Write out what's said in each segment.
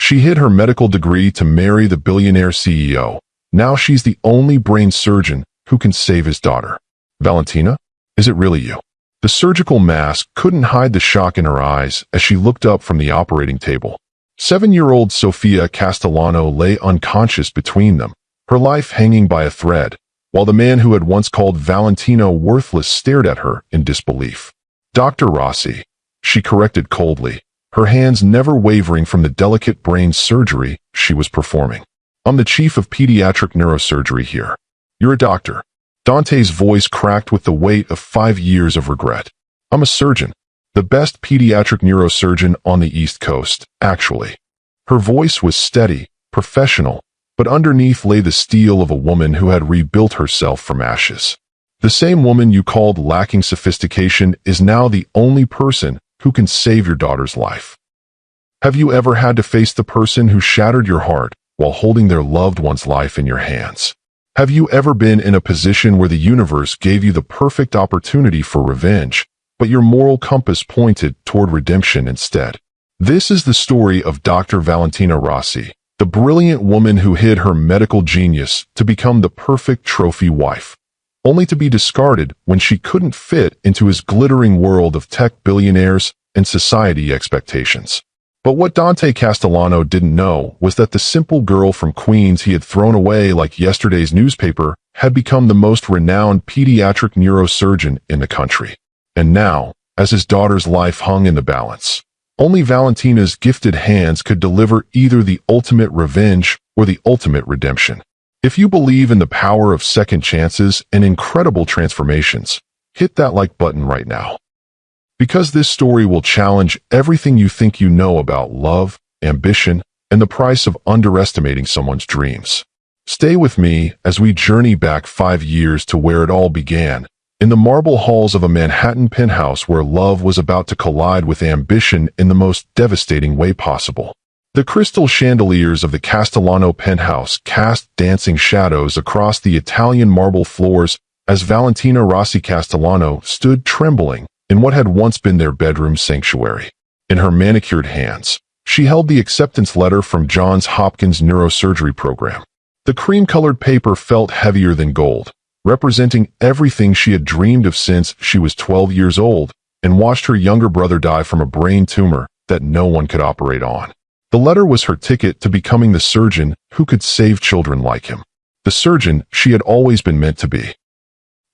She hid her medical degree to marry the billionaire CEO. Now she's the only brain surgeon who can save his daughter. Valentina? Is it really you? The surgical mask couldn't hide the shock in her eyes as she looked up from the operating table. 7-year-old Sofia Castellano lay unconscious between them, her life hanging by a thread, while the man who had once called Valentina worthless stared at her in disbelief. Dr. Rossi, she corrected coldly, her hands never wavering from the delicate brain surgery she was performing. I'm the chief of pediatric neurosurgery here. You're a doctor. Dante's voice cracked with the weight of 5 years of regret. I'm a surgeon. The best pediatric neurosurgeon on the East Coast, actually. Her voice was steady, professional, but underneath lay the steel of a woman who had rebuilt herself from ashes. The same woman you called lacking sophistication is now the only person who can save your daughter's life. Have you ever had to face the person who shattered your heart while holding their loved one's life in your hands? Have you ever been in a position where the universe gave you the perfect opportunity for revenge, but your moral compass pointed toward redemption instead? This is the story of Dr. Valentina Rossi, the brilliant woman who hid her medical genius to become the perfect trophy wife, only to be discarded when she couldn't fit into his glittering world of tech billionaires and society expectations. But what Dante Castellano didn't know was that the simple girl from Queens he had thrown away like yesterday's newspaper had become the most renowned pediatric neurosurgeon in the country. And now, as his daughter's life hung in the balance, only Valentina's gifted hands could deliver either the ultimate revenge or the ultimate redemption. If you believe in the power of second chances and incredible transformations, hit that like button right now. Because this story will challenge everything you think you know about love, ambition, and the price of underestimating someone's dreams. Stay with me as we journey back 5 years to where it all began, in the marble halls of a Manhattan penthouse where love was about to collide with ambition in the most devastating way possible. The crystal chandeliers of the Castellano penthouse cast dancing shadows across the Italian marble floors as Valentina Rossi Castellano stood trembling in what had once been their bedroom sanctuary. In her manicured hands, she held the acceptance letter from Johns Hopkins neurosurgery program. The cream-colored paper felt heavier than gold, representing everything she had dreamed of since she was 12 years old and watched her younger brother die from a brain tumor that no one could operate on. The letter was her ticket to becoming the surgeon who could save children like him. The surgeon she had always been meant to be.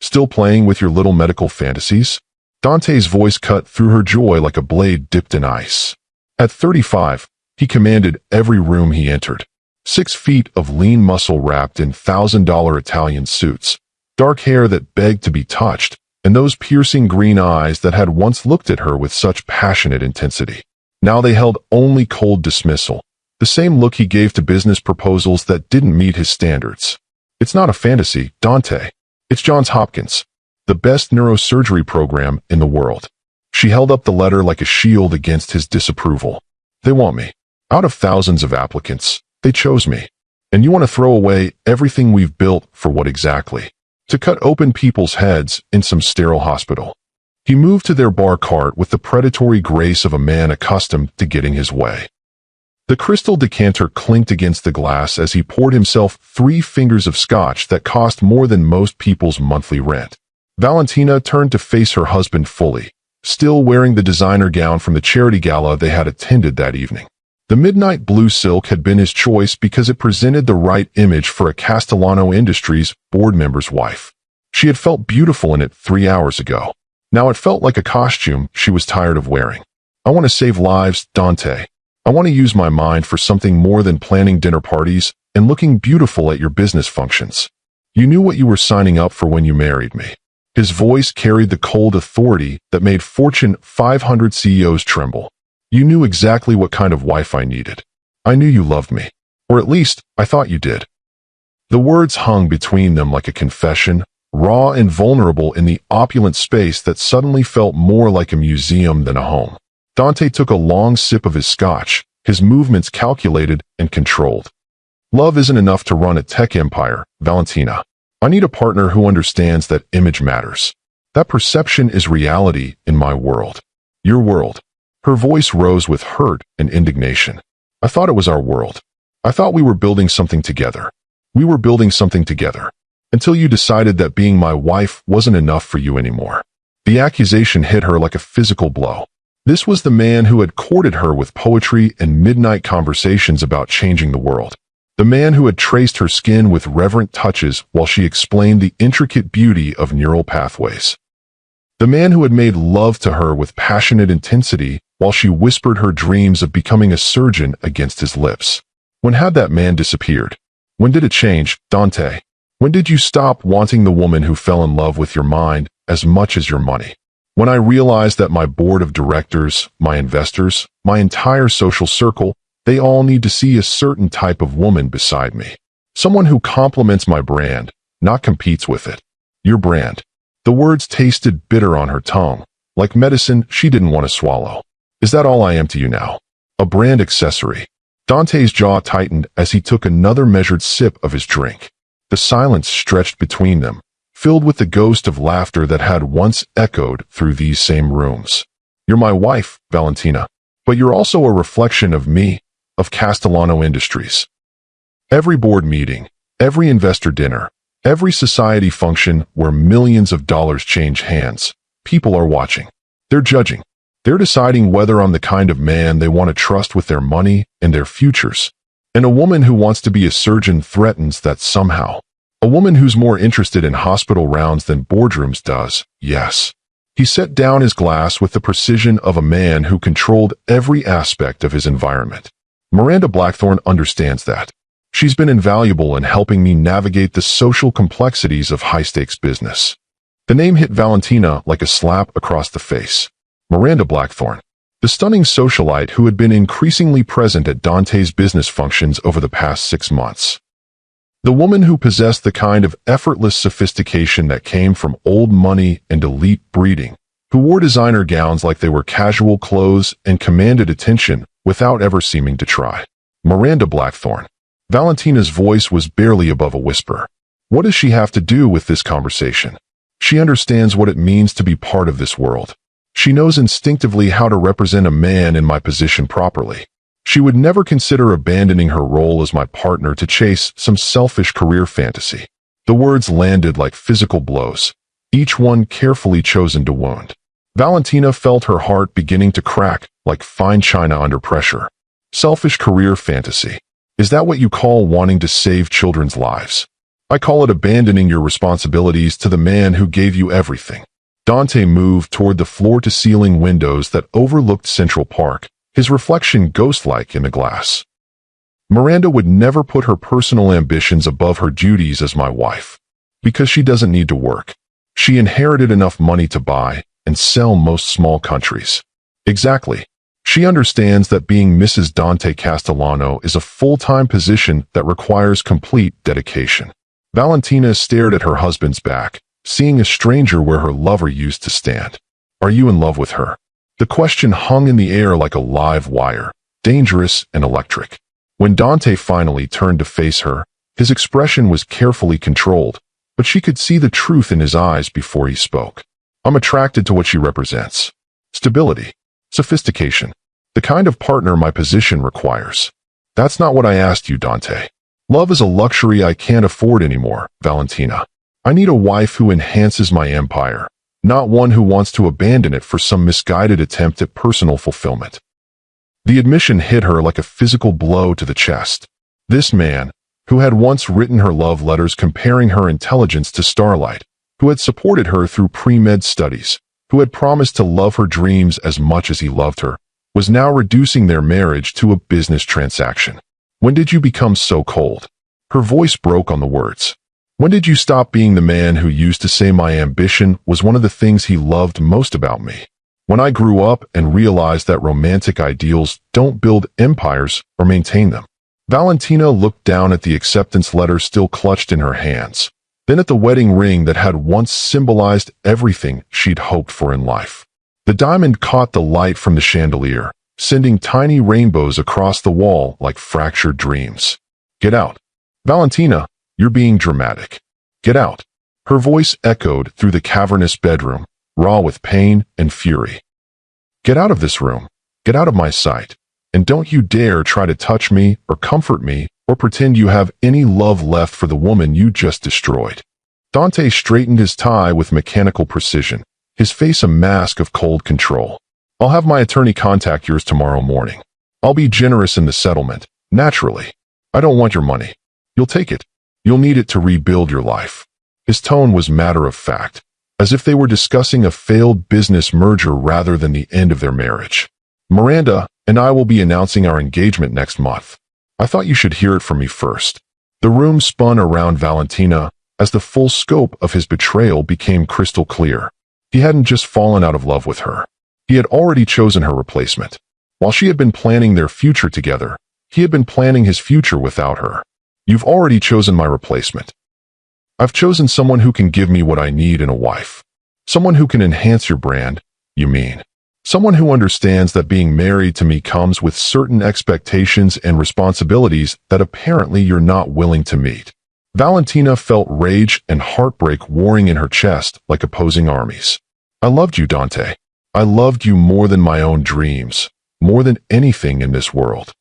Still playing with your little medical fantasies? Dante's voice cut through her joy like a blade dipped in ice. At 35, he commanded every room he entered. 6 feet of lean muscle wrapped in $1,000 Italian suits, dark hair that begged to be touched, and those piercing green eyes that had once looked at her with such passionate intensity. Now they held only cold dismissal, the same look he gave to business proposals that didn't meet his standards. It's not a fantasy, Dante. It's Johns Hopkins, the best neurosurgery program in the world. She held up the letter like a shield against his disapproval. They want me. Out of thousands of applicants, they chose me. And you want to throw away everything we've built for what exactly? To cut open people's heads in some sterile hospital. He moved to their bar cart with the predatory grace of a man accustomed to getting his way. The crystal decanter clinked against the glass as he poured himself 3 fingers of scotch that cost more than most people's monthly rent. Valentina turned to face her husband fully, still wearing the designer gown from the charity gala they had attended that evening. The midnight blue silk had been his choice because it presented the right image for a Castellano Industries board member's wife. She had felt beautiful in it 3 hours ago. Now it felt like a costume she was tired of wearing. I want to save lives, Dante. I want to use my mind for something more than planning dinner parties and looking beautiful at your business functions. You knew what you were signing up for when you married me. His voice carried the cold authority that made Fortune 500 CEOs tremble. You knew exactly what kind of wife I needed. I knew you loved me. Or at least, I thought you did. The words hung between them like a confession, raw and vulnerable in the opulent space that suddenly felt more like a museum than a home. Dante took a long sip of his scotch, his movements calculated and controlled. Love isn't enough to run a tech empire, Valentina. I need a partner who understands that image matters. That perception is reality in my world. Your world. Her voice rose with hurt and indignation. I thought it was our world. I thought we were building something together. We were building something together. Until you decided that being my wife wasn't enough for you anymore. The accusation hit her like a physical blow. This was the man who had courted her with poetry and midnight conversations about changing the world. The man who had traced her skin with reverent touches while she explained the intricate beauty of neural pathways. The man who had made love to her with passionate intensity while she whispered her dreams of becoming a surgeon against his lips. When had that man disappeared? When did it change, Dante? When did you stop wanting the woman who fell in love with your mind as much as your money? When I realized that my board of directors, my investors, my entire social circle, they all need to see a certain type of woman beside me. Someone who complements my brand, not competes with it. Your brand. The words tasted bitter on her tongue, like medicine she didn't want to swallow. Is that all I am to you now? A brand accessory. Dante's jaw tightened as he took another measured sip of his drink. The silence stretched between them, filled with the ghost of laughter that had once echoed through these same rooms. You're my wife, Valentina, but you're also a reflection of me, of Castellano Industries. Every board meeting, every investor dinner, every society function where millions of dollars change hands, people are watching. They're judging. They're deciding whether I'm the kind of man they want to trust with their money and their futures. And a woman who wants to be a surgeon threatens that somehow. A woman who's more interested in hospital rounds than boardrooms does, yes. He set down his glass with the precision of a man who controlled every aspect of his environment. Miranda Blackthorne understands that. She's been invaluable in helping me navigate the social complexities of high-stakes business. The name hit Valentina like a slap across the face. Miranda Blackthorne, the stunning socialite who had been increasingly present at Dante's business functions over the past 6 months. The woman who possessed the kind of effortless sophistication that came from old money and elite breeding, who wore designer gowns like they were casual clothes and commanded attention without ever seeming to try. Miranda Blackthorne. Valentina's voice was barely above a whisper. What does she have to do with this conversation? She understands what it means to be part of this world. She knows instinctively how to represent a man in my position properly. She would never consider abandoning her role as my partner to chase some selfish career fantasy. The words landed like physical blows, each one carefully chosen to wound. Valentina felt her heart beginning to crack like fine china under pressure. Selfish career fantasy. Is that what you call wanting to save children's lives? I call it abandoning your responsibilities to the man who gave you everything. Dante moved toward the floor-to-ceiling windows that overlooked Central Park, his reflection ghost-like in the glass. Miranda would never put her personal ambitions above her duties as my wife, because she doesn't need to work. She inherited enough money to buy and sell most small countries. Exactly. She understands that being Mrs. Dante Castellano is a full-time position that requires complete dedication. Valentina stared at her husband's back, seeing a stranger where her lover used to stand. Are you in love with her? The question hung in the air like a live wire, dangerous and electric. When Dante finally turned to face her, his expression was carefully controlled, but she could see the truth in his eyes before he spoke. I'm attracted to what she represents. Stability. Sophistication. The kind of partner my position requires. That's not what I asked you, Dante. Love is a luxury I can't afford anymore, Valentina. I need a wife who enhances my empire, not one who wants to abandon it for some misguided attempt at personal fulfillment. The admission hit her like a physical blow to the chest. This man, who had once written her love letters comparing her intelligence to starlight, who had supported her through pre-med studies, who had promised to love her dreams as much as he loved her, was now reducing their marriage to a business transaction. When did you become so cold? Her voice broke on the words. When did you stop being the man who used to say my ambition was one of the things he loved most about me? When I grew up and realized that romantic ideals don't build empires or maintain them. Valentina looked down at the acceptance letter still clutched in her hands, then at the wedding ring that had once symbolized everything she'd hoped for in life. The diamond caught the light from the chandelier, sending tiny rainbows across the wall like fractured dreams. Get out. Valentina, you're being dramatic. Get out. Her voice echoed through the cavernous bedroom, raw with pain and fury. Get out of this room. Get out of my sight. And don't you dare try to touch me or comfort me or pretend you have any love left for the woman you just destroyed. Dante straightened his tie with mechanical precision, his face a mask of cold control. I'll have my attorney contact yours tomorrow morning. I'll be generous in the settlement, naturally. I don't want your money. You'll take it. You'll need it to rebuild your life. His tone was matter of fact, as if they were discussing a failed business merger rather than the end of their marriage. Miranda and I will be announcing our engagement next month. I thought you should hear it from me first. The room spun around Valentina as the full scope of his betrayal became crystal clear. He hadn't just fallen out of love with her. He had already chosen her replacement. While she had been planning their future together, he had been planning his future without her. You've already chosen my replacement. I've chosen someone who can give me what I need in a wife. Someone who can enhance your brand, you mean. Someone who understands that being married to me comes with certain expectations and responsibilities that apparently you're not willing to meet. Valentina felt rage and heartbreak warring in her chest like opposing armies. I loved you, Dante. I loved you more than my own dreams, more than anything in this world.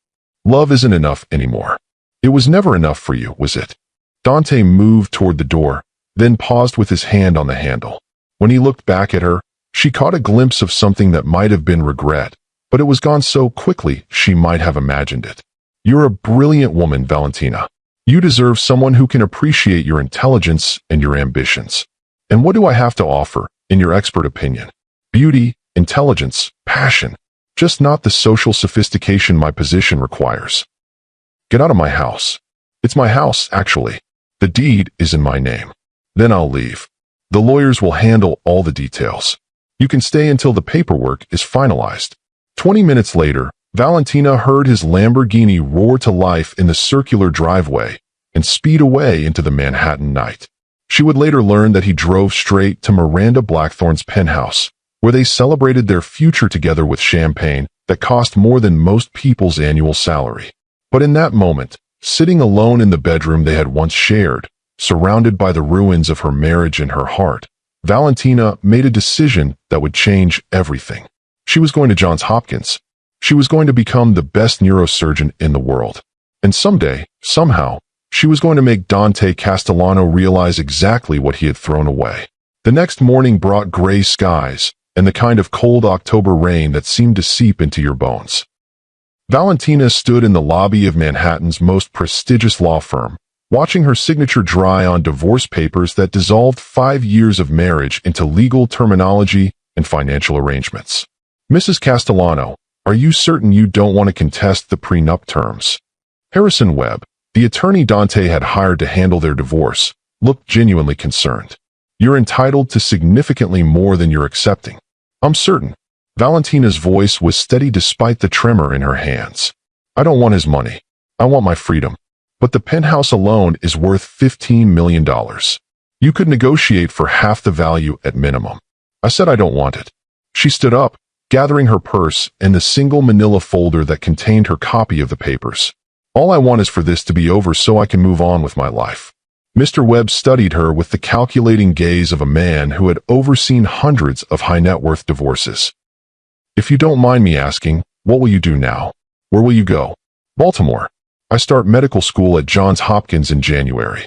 Love isn't enough anymore. It was never enough for you, was it? Dante moved toward the door, then paused with his hand on the handle. When he looked back at her, she caught a glimpse of something that might have been regret, but it was gone so quickly she might have imagined it. You're a brilliant woman, Valentina. You deserve someone who can appreciate your intelligence and your ambitions. And what do I have to offer, in your expert opinion? Beauty, intelligence, passion. Just not the social sophistication my position requires. Get out of my house. It's my house, actually. The deed is in my name. Then I'll leave. The lawyers will handle all the details. You can stay until the paperwork is finalized. 20 minutes later, Valentina heard his Lamborghini roar to life in the circular driveway and speed away into the Manhattan night. She would later learn that he drove straight to Miranda Blackthorne's penthouse, where they celebrated their future together with champagne that cost more than most people's annual salary. But in that moment, sitting alone in the bedroom they had once shared, surrounded by the ruins of her marriage and her heart, Valentina made a decision that would change everything. She was going to Johns Hopkins. She was going to become the best neurosurgeon in the world. And someday, somehow, she was going to make Dante Castellano realize exactly what he had thrown away. The next morning brought gray skies and the kind of cold October rain that seemed to seep into your bones. Valentina stood in the lobby of Manhattan's most prestigious law firm, watching her signature dry on divorce papers that dissolved 5 years of marriage into legal terminology and financial arrangements. Mrs. Castellano, are you certain you don't want to contest the prenup terms? Harrison Webb, the attorney Dante had hired to handle their divorce, looked genuinely concerned. You're entitled to significantly more than you're accepting. I'm certain. Valentina's voice was steady despite the tremor in her hands. I don't want his money. I want my freedom. But the penthouse alone is worth $15 million. You could negotiate for half the value at minimum. I said I don't want it. She stood up, gathering her purse and the single manila folder that contained her copy of the papers. All I want is for this to be over so I can move on with my life. Mr. Webb studied her with the calculating gaze of a man who had overseen hundreds of high-net-worth divorces. If you don't mind me asking, what will you do now? Where will you go? Baltimore. I start medical school at Johns Hopkins in January.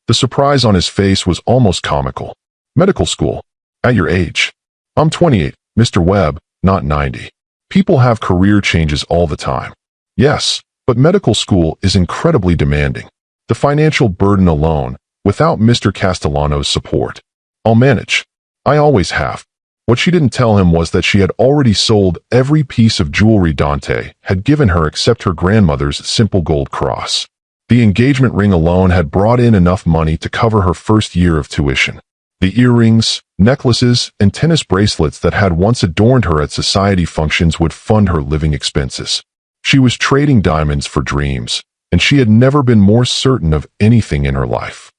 The surprise on his face was almost comical. Medical school? At your age? I'm 28, Mr. Webb, not 90. People have career changes all the time. Yes, but medical school is incredibly demanding. The financial burden alone, without Mr. Castellano's support. I'll manage. I always have. What she didn't tell him was that she had already sold every piece of jewelry Dante had given her except her grandmother's simple gold cross. The engagement ring alone had brought in enough money to cover her first year of tuition. The earrings, necklaces, and tennis bracelets that had once adorned her at society functions would fund her living expenses. She was trading diamonds for dreams, and she had never been more certain of anything in her life.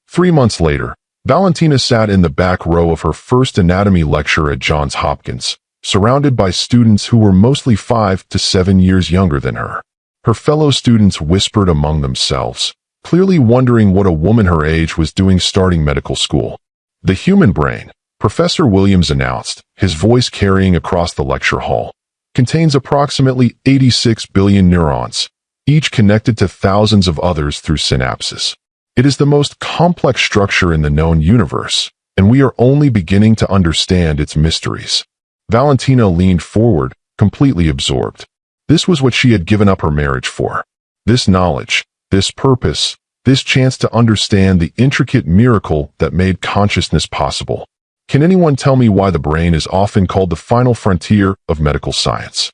3 months later, Valentina sat in the back row of her first anatomy lecture at Johns Hopkins, surrounded by students who were mostly 5 to 7 years younger than her. Her fellow students whispered among themselves, clearly wondering what a woman her age was doing starting medical school. The human brain, Professor Williams announced, his voice carrying across the lecture hall. contains approximately 86 billion neurons, each connected to thousands of others through synapses. It is the most complex structure in the known universe, and we are only beginning to understand its mysteries. Valentina leaned forward, completely absorbed. This was what she had given up her marriage for. This knowledge, this purpose, this chance to understand the intricate miracle that made consciousness possible. Can anyone tell me why the brain is often called the final frontier of medical science?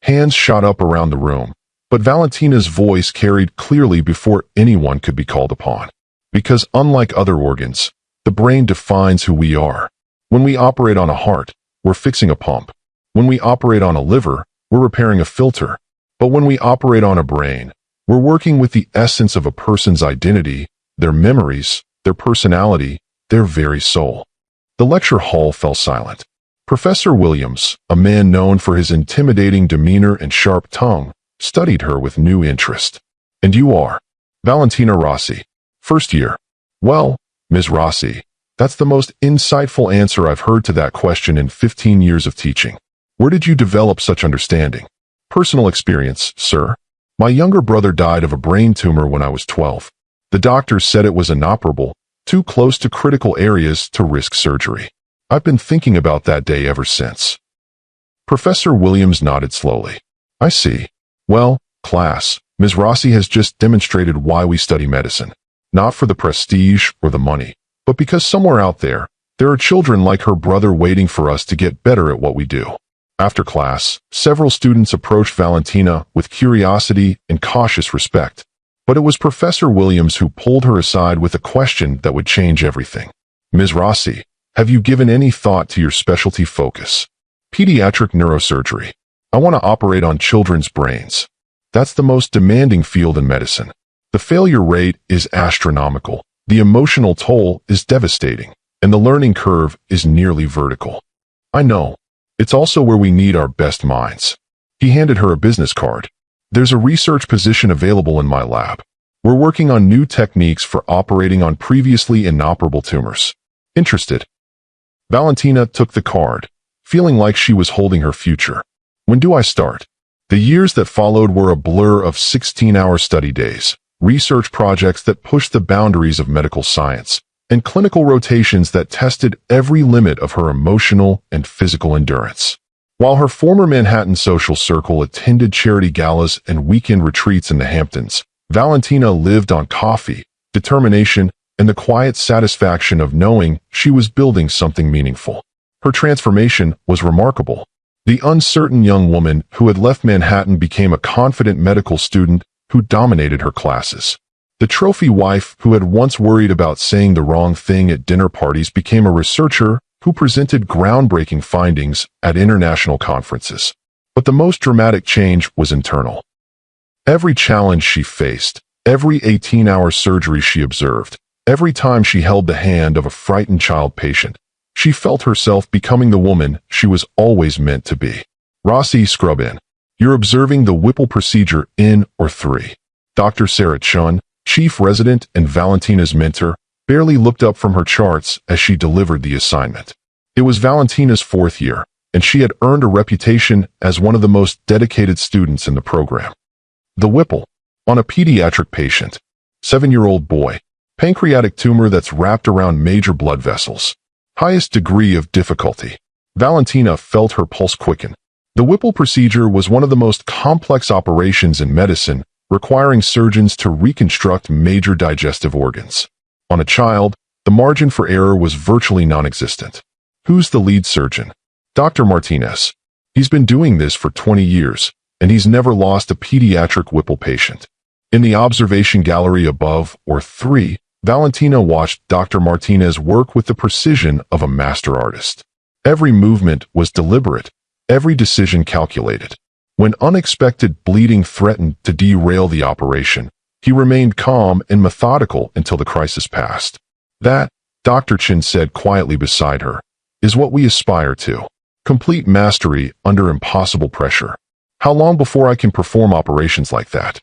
Hands shot up around the room, but Valentina's voice carried clearly before anyone could be called upon. Because unlike other organs, the brain defines who we are. When we operate on a heart, we're fixing a pump. When we operate on a liver, we're repairing a filter. But when we operate on a brain, we're working with the essence of a person's identity, their memories, their personality, their very soul. The lecture hall fell silent. Professor Williams, a man known for his intimidating demeanor and sharp tongue, studied her with new interest. And you are? Valentina Rossi. First year. Well, Ms. Rossi, that's the most insightful answer I've heard to that question in 15 years of teaching. Where did you develop such understanding? Personal experience, sir. My younger brother died of a brain tumor when I was 12. The doctors said it was inoperable, too close to critical areas to risk surgery. I've been thinking about that day ever since. Professor Williams nodded slowly. I see. Well, class, Ms. Rossi has just demonstrated why we study medicine. Not for the prestige or the money, but because somewhere out there are children like her brother waiting for us to get better at what we do. After class, several students approached Valentina with curiosity and cautious respect. But it was Professor Williams who pulled her aside with a question that would change everything. Ms. Rossi, have you given any thought to your specialty focus? Pediatric neurosurgery. I want to operate on children's brains. That's the most demanding field in medicine. The failure rate is astronomical, the emotional toll is devastating, and the learning curve is nearly vertical. I know. It's also where we need our best minds. He handed her a business card. There's a research position available in my lab. We're working on new techniques for operating on previously inoperable tumors. Interested? Valentina took the card, feeling like she was holding her future. When do I start? The years that followed were a blur of 16-hour study days, research projects that pushed the boundaries of medical science, and clinical rotations that tested every limit of her emotional and physical endurance. While her former Manhattan social circle attended charity galas and weekend retreats in the Hamptons, Valentina lived on coffee, determination, and the quiet satisfaction of knowing she was building something meaningful. Her transformation was remarkable. The uncertain young woman who had left Manhattan became a confident medical student who dominated her classes. The trophy wife who had once worried about saying the wrong thing at dinner parties became a researcher who presented groundbreaking findings at international conferences. But the most dramatic change was internal. Every challenge she faced, every 18-hour surgery she observed, every time she held the hand of a frightened child patient, she felt herself becoming the woman she was always meant to be. Rossi, scrub in. You're observing the Whipple procedure in or 3. Dr. Sarah Chun, chief resident and Valentina's mentor, barely looked up from her charts as she delivered the assignment. It was Valentina's 4th year, and she had earned a reputation as one of the most dedicated students in the program. The Whipple, on a pediatric patient, 7-year-old boy, pancreatic tumor that's wrapped around major blood vessels. Highest degree of difficulty. Valentina felt her pulse quicken. The Whipple procedure was one of the most complex operations in medicine, requiring surgeons to reconstruct major digestive organs. On a child, the margin for error was virtually non-existent. Who's the lead surgeon? Dr. Martinez. He's been doing this for 20 years, and he's never lost a pediatric Whipple patient. In the observation gallery above, or 3, Valentina watched Dr. Martinez work with the precision of a master artist. Every movement was deliberate, every decision calculated. When unexpected bleeding threatened to derail the operation, he remained calm and methodical until the crisis passed. That, Dr. Chin said quietly beside her, is what we aspire to. Complete mastery under impossible pressure. How long before I can perform operations like that?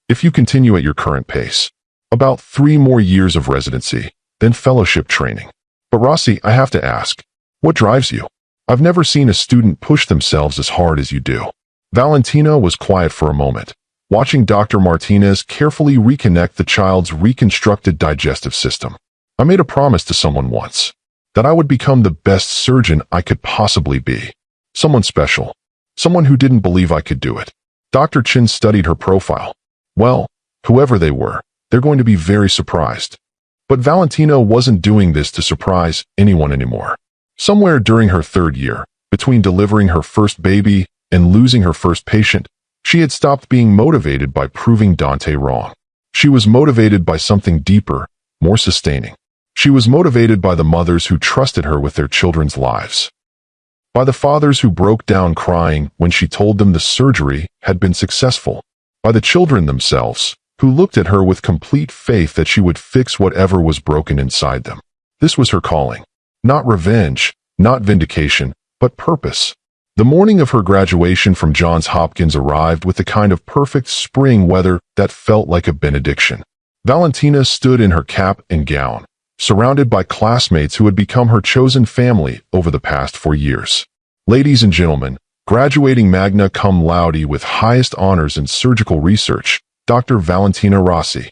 If you continue at your current pace. About 3 more years of residency, then fellowship training. But Rossi, I have to ask, what drives you? I've never seen a student push themselves as hard as you do." Valentina was quiet for a moment, watching Dr. Martinez carefully reconnect the child's reconstructed digestive system. "I made a promise to someone once, that I would become the best surgeon I could possibly be. Someone special. Someone who didn't believe I could do it." Dr. Chin studied her profile. Well, whoever they were, they're going to be very surprised. But Valentina wasn't doing this to surprise anyone anymore. Somewhere during her 3rd year, between delivering her first baby and losing her first patient, she had stopped being motivated by proving Dante wrong. She was motivated by something deeper, more sustaining. She was motivated by the mothers who trusted her with their children's lives. By the fathers who broke down crying when she told them the surgery had been successful. By the children themselves, who looked at her with complete faith that she would fix whatever was broken inside them. This was her calling. Not revenge, not vindication, but purpose. The morning of her graduation from Johns Hopkins arrived with the kind of perfect spring weather that felt like a benediction. Valentina stood in her cap and gown, surrounded by classmates who had become her chosen family over the past 4 years. "Ladies and gentlemen, graduating magna cum laude with highest honors in surgical research, Dr. Valentina Rossi."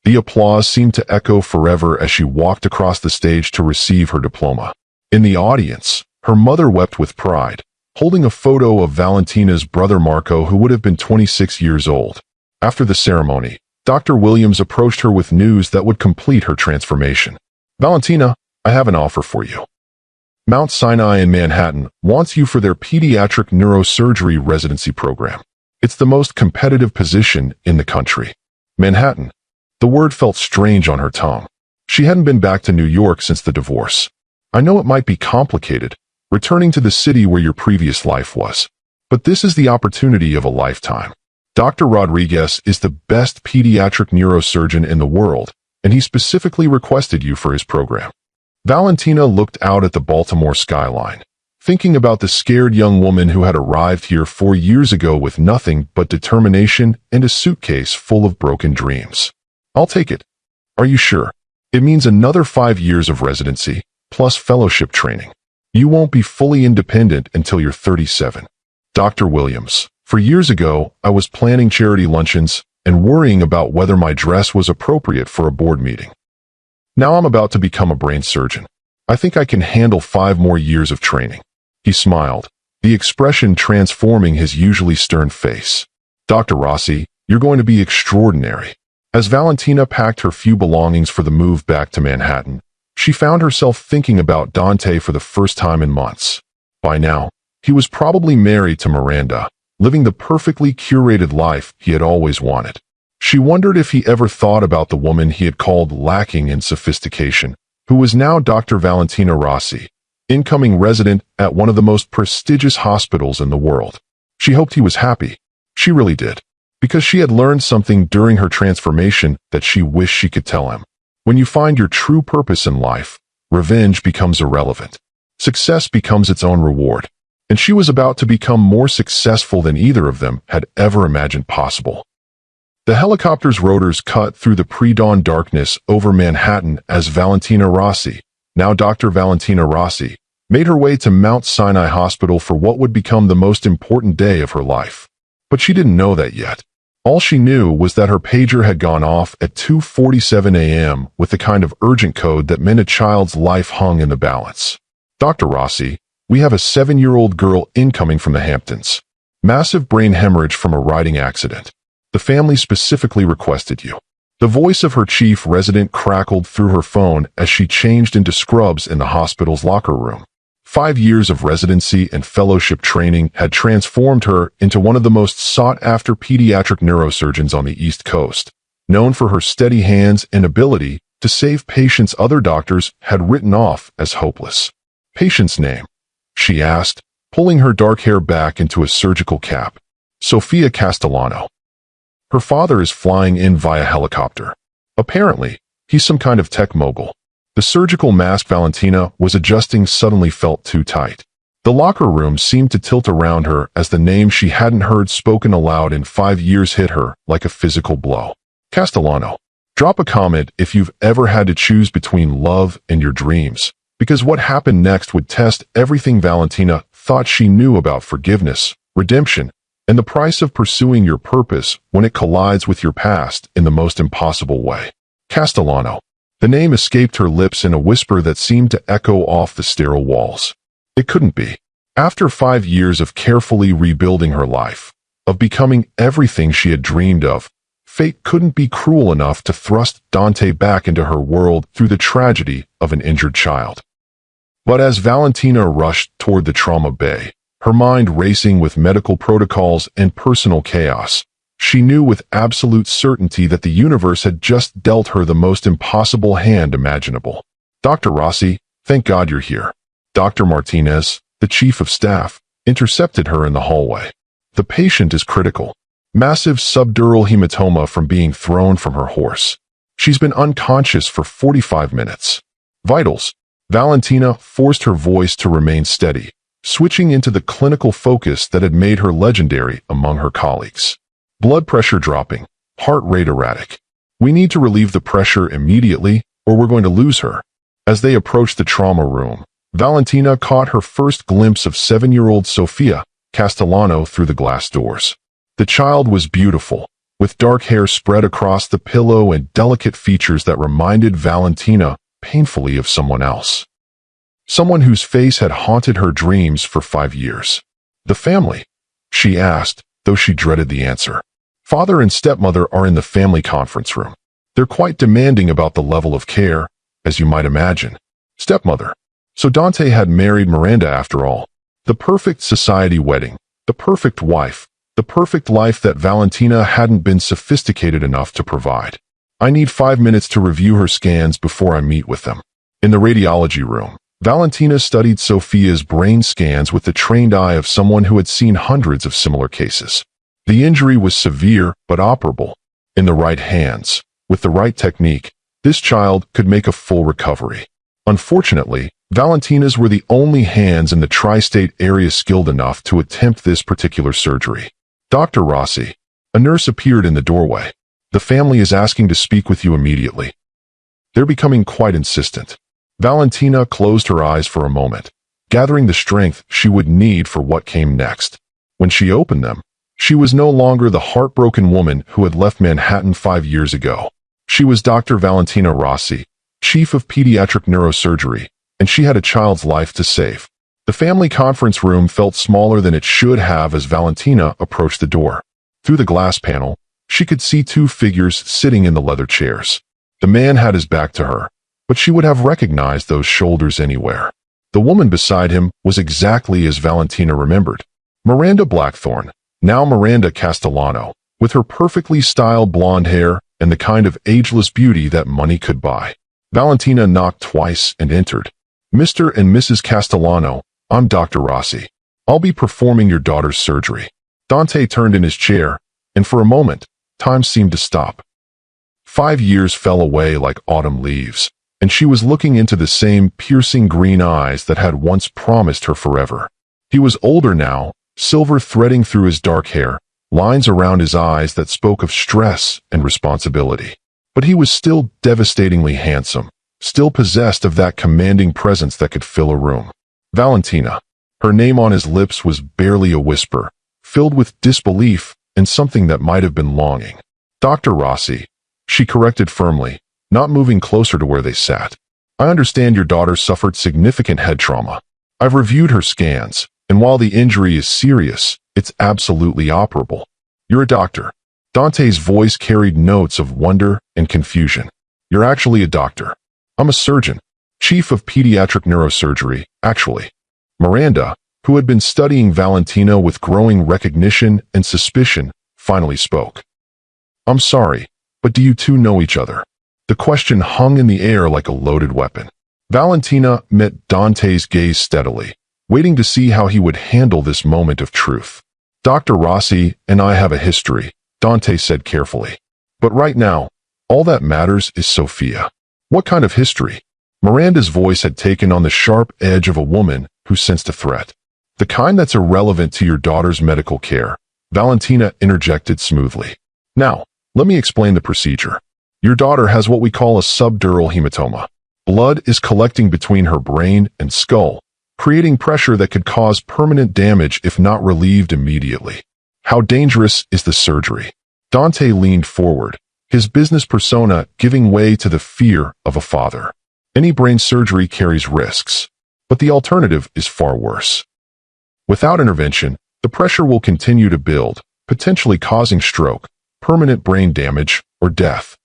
The applause seemed to echo forever as she walked across the stage to receive her diploma. In the audience, her mother wept with pride, holding a photo of Valentina's brother Marco, who would have been 26 years old. After the ceremony, Dr. Williams approached her with news that would complete her transformation. "Valentina, I have an offer for you. Mount Sinai in Manhattan wants you for their pediatric neurosurgery residency program. It's the most competitive position in the country." Manhattan. The word felt strange on her tongue. She hadn't been back to New York since the divorce. "I know it might be complicated, returning to the city where your previous life was. But this is the opportunity of a lifetime. Dr. Rodriguez is the best pediatric neurosurgeon in the world, and he specifically requested you for his program." Valentina looked out at the Baltimore skyline, thinking about the scared young woman who had arrived here 4 years ago with nothing but determination and a suitcase full of broken dreams. "I'll take it." "Are you sure? It means another 5 years of residency, plus fellowship training. You won't be fully independent until you're 37. Dr. Williams, for years ago, I was planning charity luncheons and worrying about whether my dress was appropriate for a board meeting. Now I'm about to become a brain surgeon. I think I can handle 5 more years of training." He smiled, the expression transforming his usually stern face. "Dr. Rossi, you're going to be extraordinary." As Valentina packed her few belongings for the move back to Manhattan, she found herself thinking about Dante for the first time in months. By now, he was probably married to Miranda, living the perfectly curated life he had always wanted. She wondered if he ever thought about the woman he had called lacking in sophistication, who was now Dr. Valentina Rossi, incoming resident at one of the most prestigious hospitals in the world. She hoped he was happy. She really did, because she had learned something during her transformation that she wished she could tell him. When you find your true purpose in life, revenge becomes irrelevant. Success becomes its own reward. And she was about to become more successful than either of them had ever imagined possible. The helicopter's rotors cut through the pre-dawn darkness over Manhattan as Valentina Rossi, now Dr. Valentina Rossi, made her way to Mount Sinai Hospital for what would become the most important day of her life. But she didn't know that yet. All she knew was that her pager had gone off at 2:47 a.m. with the kind of urgent code that meant a child's life hung in the balance. "Dr. Rossi, we have a 7-year-old girl incoming from the Hamptons. Massive brain hemorrhage from a riding accident. The family specifically requested you." The voice of her chief resident crackled through her phone as she changed into scrubs in the hospital's locker room. 5 years of residency and fellowship training had transformed her into one of the most sought-after pediatric neurosurgeons on the East Coast, known for her steady hands and ability to save patients other doctors had written off as hopeless. "Patient's name?" she asked, pulling her dark hair back into a surgical cap. "Sophia Castellano. Her father is flying in via helicopter. Apparently, he's some kind of tech mogul." The surgical mask Valentina was adjusting suddenly felt too tight. The locker room seemed to tilt around her as the name she hadn't heard spoken aloud in 5 years hit her like a physical blow. "Castellano. Drop a comment if you've ever had to choose between love and your dreams, because what happened next would test everything Valentina thought she knew about forgiveness, redemption, and the price of pursuing your purpose when it collides with your past in the most impossible way. Castellano. The name escaped her lips in a whisper that seemed to echo off the sterile walls. It couldn't be. After 5 years of carefully rebuilding her life, of becoming everything she had dreamed of, fate couldn't be cruel enough to thrust Dante back into her world through the tragedy of an injured child. But as Valentina rushed toward the trauma bay, her mind racing with medical protocols and personal chaos, she knew with absolute certainty that the universe had just dealt her the most impossible hand imaginable. Dr. Rossi, thank God you're here. Dr. Martinez, the chief of staff, intercepted her in the hallway. The patient is critical. Massive subdural hematoma from being thrown from her horse. She's been unconscious for 45 minutes. Vitals. Valentina forced her voice to remain steady, switching into the clinical focus that had made her legendary among her colleagues. Blood pressure dropping, heart rate erratic. We need to relieve the pressure immediately, or we're going to lose her. As they approached the trauma room, Valentina caught her first glimpse of 7-year-old Sofia Castellano through the glass doors. The child was beautiful, with dark hair spread across the pillow and delicate features that reminded Valentina painfully of someone else. Someone whose face had haunted her dreams for 5 years. The family? She asked, though she dreaded the answer. Father and stepmother are in the family conference room. They're quite demanding about the level of care, as you might imagine. Stepmother. So Dante had married Miranda after all. The perfect society wedding, the perfect wife, the perfect life that Valentina hadn't been sophisticated enough to provide. I need 5 minutes to review her scans before I meet with them. In the radiology room, Valentina studied Sofia's brain scans with the trained eye of someone who had seen hundreds of similar cases. The injury was severe but operable. In the right hands, with the right technique, this child could make a full recovery. Unfortunately, Valentina's were the only hands in the tri-state area skilled enough to attempt this particular surgery. Dr. Rossi. A nurse appeared in the doorway. The family is asking to speak with you immediately. They're becoming quite insistent. Valentina closed her eyes for a moment, gathering the strength she would need for what came next. When she opened them, she was no longer the heartbroken woman who had left Manhattan 5 years ago. She was Dr. Valentina Rossi, chief of pediatric neurosurgery, and she had a child's life to save. The family conference room felt smaller than it should have as Valentina approached the door. Through the glass panel, she could see 2 figures sitting in the leather chairs. The man had his back to her, but she would have recognized those shoulders anywhere. The woman beside him was exactly as Valentina remembered. Miranda Blackthorne, now Miranda Castellano, with her perfectly styled blonde hair and the kind of ageless beauty that money could buy. Valentina knocked twice and entered. Mr. and Mrs. Castellano, I'm Dr. Rossi. I'll be performing your daughter's surgery. Dante turned in his chair, and for a moment, time seemed to stop. 5 years fell away like autumn leaves, and she was looking into the same piercing green eyes that had once promised her forever. He was older now, silver threading through his dark hair, lines around his eyes that spoke of stress and responsibility. But he was still devastatingly handsome, still possessed of that commanding presence that could fill a room. Valentina. Her name on his lips was barely a whisper, filled with disbelief and something that might have been longing. Dr. Rossi, she corrected firmly, not moving closer to where they sat. I understand your daughter suffered significant head trauma. I've reviewed her scans, and while the injury is serious, it's absolutely operable. You're a doctor. Dante's voice carried notes of wonder and confusion. You're actually a doctor. I'm a surgeon, chief of pediatric neurosurgery, actually. Miranda, who had been studying Valentina with growing recognition and suspicion, finally spoke. I'm sorry, but do you two know each other? The question hung in the air like a loaded weapon. Valentina met Dante's gaze steadily, waiting to see how he would handle this moment of truth. Dr. Rossi and I have a history, Dante said carefully. But right now, all that matters is Sofia. What kind of history? Miranda's voice had taken on the sharp edge of a woman who sensed a threat. The kind that's irrelevant to your daughter's medical care, Valentina interjected smoothly. Now, let me explain the procedure. Your daughter has what we call a subdural hematoma. Blood is collecting between her brain and skull, creating pressure that could cause permanent damage if not relieved immediately. How dangerous is the surgery? Dante leaned forward, his business persona giving way to the fear of a father. Any brain surgery carries risks, but the alternative is far worse. Without intervention, the pressure will continue to build, potentially causing stroke, permanent brain damage, or death.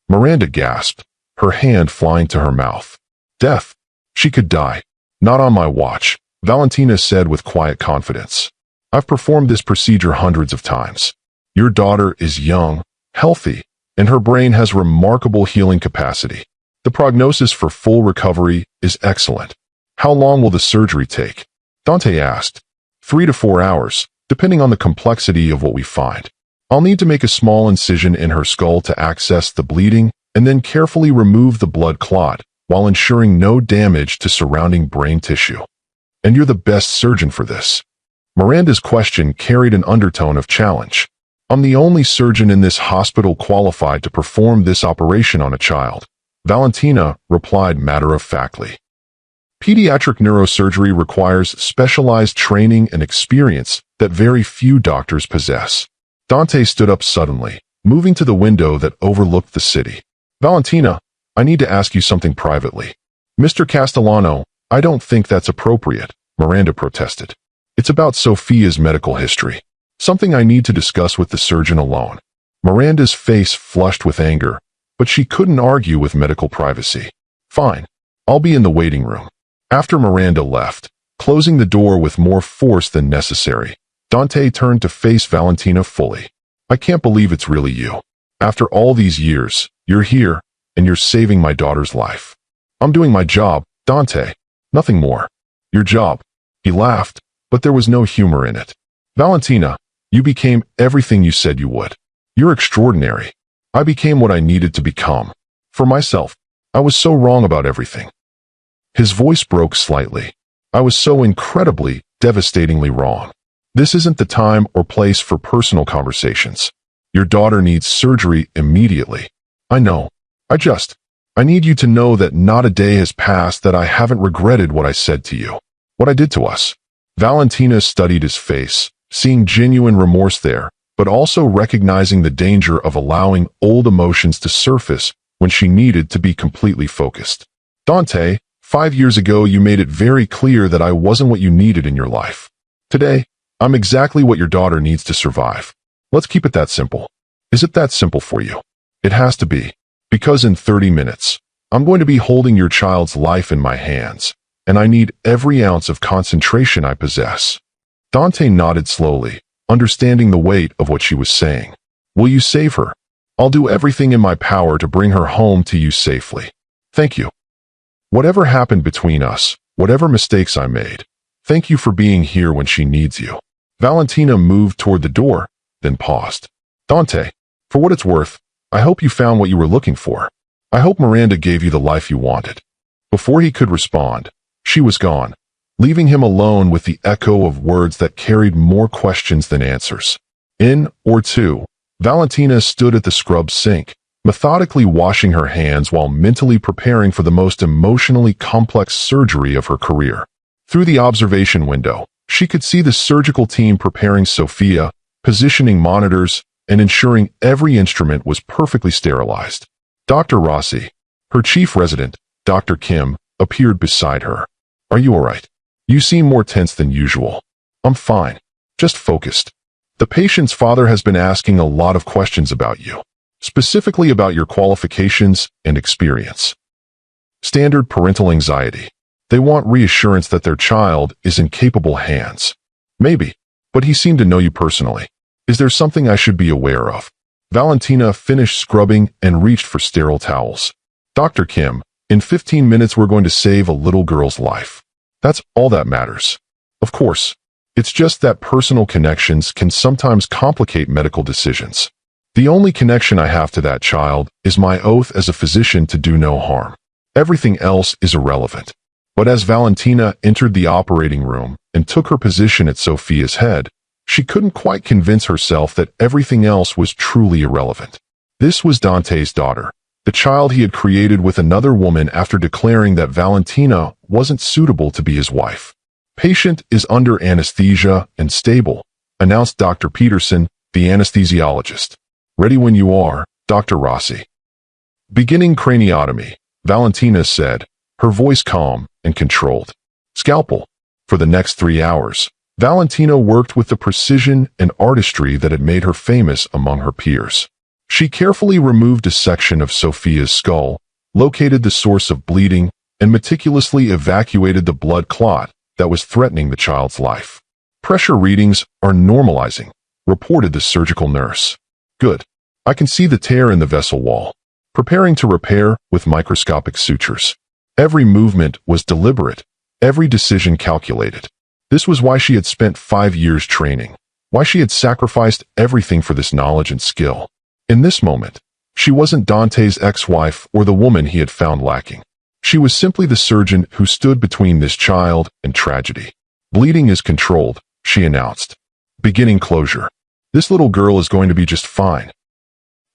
Miranda gasped, her hand flying to her mouth. Death? She could die. Not on my watch, Valentina said with quiet confidence. I've performed this procedure hundreds of times. Your daughter is young, healthy, and her brain has remarkable healing capacity. The prognosis for full recovery is excellent. How long will the surgery take? Dante asked. 3 to 4 hours, depending on the complexity of what we find. I'll need to make a small incision in her skull to access the bleeding and then carefully remove the blood clot while ensuring no damage to surrounding brain tissue. And you're the best surgeon for this. Miranda's question carried an undertone of challenge. I'm the only surgeon in this hospital qualified to perform this operation on a child, Valentina replied matter-of-factly. Pediatric neurosurgery requires specialized training and experience that very few doctors possess. Dante stood up suddenly, moving to the window that overlooked the city. Valentina, I need to ask you something privately. Mr. Castellano, I don't think that's appropriate, Miranda protested. It's about Sophia's medical history. Something I need to discuss with the surgeon alone. Miranda's face flushed with anger, but she couldn't argue with medical privacy. Fine, I'll be in the waiting room. After Miranda left, closing the door with more force than necessary, Dante turned to face Valentina fully. I can't believe it's really you. After all these years, you're here, and you're saving my daughter's life. I'm doing my job, Dante. Nothing more. Your job. He laughed, but there was no humor in it. Valentina, you became everything you said you would. You're extraordinary. I became what I needed to become. For myself, I was so wrong about everything. His voice broke slightly. I was so incredibly, devastatingly wrong. This isn't the time or place for personal conversations. Your daughter needs surgery immediately. I know. I need you to know that not a day has passed that I haven't regretted what I said to you. What I did to us. Valentina studied his face, seeing genuine remorse there, but also recognizing the danger of allowing old emotions to surface when she needed to be completely focused. Dante, 5 years ago you made it very clear that I wasn't what you needed in your life. Today, I'm exactly what your daughter needs to survive. Let's keep it that simple. Is it that simple for you? It has to be. Because in 30 minutes, I'm going to be holding your child's life in my hands, and I need every ounce of concentration I possess. Dante nodded slowly, understanding the weight of what she was saying. Will you save her? I'll do everything in my power to bring her home to you safely. Thank you. Whatever happened between us, whatever mistakes I made, thank you for being here when she needs you. Valentina moved toward the door, then paused. Dante, for what it's worth, I hope you found what you were looking for. I hope Miranda gave you the life you wanted. Before he could respond, she was gone, leaving him alone with the echo of words that carried more questions than answers. In or two, Valentina stood at the scrub sink, methodically washing her hands while mentally preparing for the most emotionally complex surgery of her career. Through the observation window, she could see the surgical team preparing Sophia, positioning monitors, and ensuring every instrument was perfectly sterilized. Dr. Rossi, her chief resident, Dr. Kim, appeared beside her. Are you all right? You seem more tense than usual. I'm fine. Just focused. The patient's father has been asking a lot of questions about you, specifically about your qualifications and experience. Standard parental anxiety. They want reassurance that their child is in capable hands. Maybe, but he seemed to know you personally. Is there something I should be aware of? Valentina finished scrubbing and reached for sterile towels. Dr. Kim, in 15 minutes we're going to save a little girl's life. That's all that matters. Of course, it's just that personal connections can sometimes complicate medical decisions. The only connection I have to that child is my oath as a physician to do no harm. Everything else is irrelevant. But as Valentina entered the operating room and took her position at Sophia's head, she couldn't quite convince herself that everything else was truly irrelevant. This was Dante's daughter, the child he had created with another woman after declaring that Valentina wasn't suitable to be his wife. Patient is under anesthesia and stable, announced Dr. Peterson, the anesthesiologist. Ready when you are, Dr. Rossi. Beginning craniotomy, Valentina said, her voice calm and controlled. Scalpel. For the next 3 hours, Valentina worked with the precision and artistry that had made her famous among her peers. She carefully removed a section of Sophia's skull, located the source of bleeding, and meticulously evacuated the blood clot that was threatening the child's life. Pressure readings are normalizing, reported the surgical nurse. Good. I can see the tear in the vessel wall. Preparing to repair with microscopic sutures. Every movement was deliberate, every decision calculated. This was why she had spent 5 years training, why she had sacrificed everything for this knowledge and skill. In this moment, she wasn't Dante's ex-wife or the woman he had found lacking. She was simply the surgeon who stood between this child and tragedy. Bleeding is controlled, she announced. Beginning closure. This little girl is going to be just fine.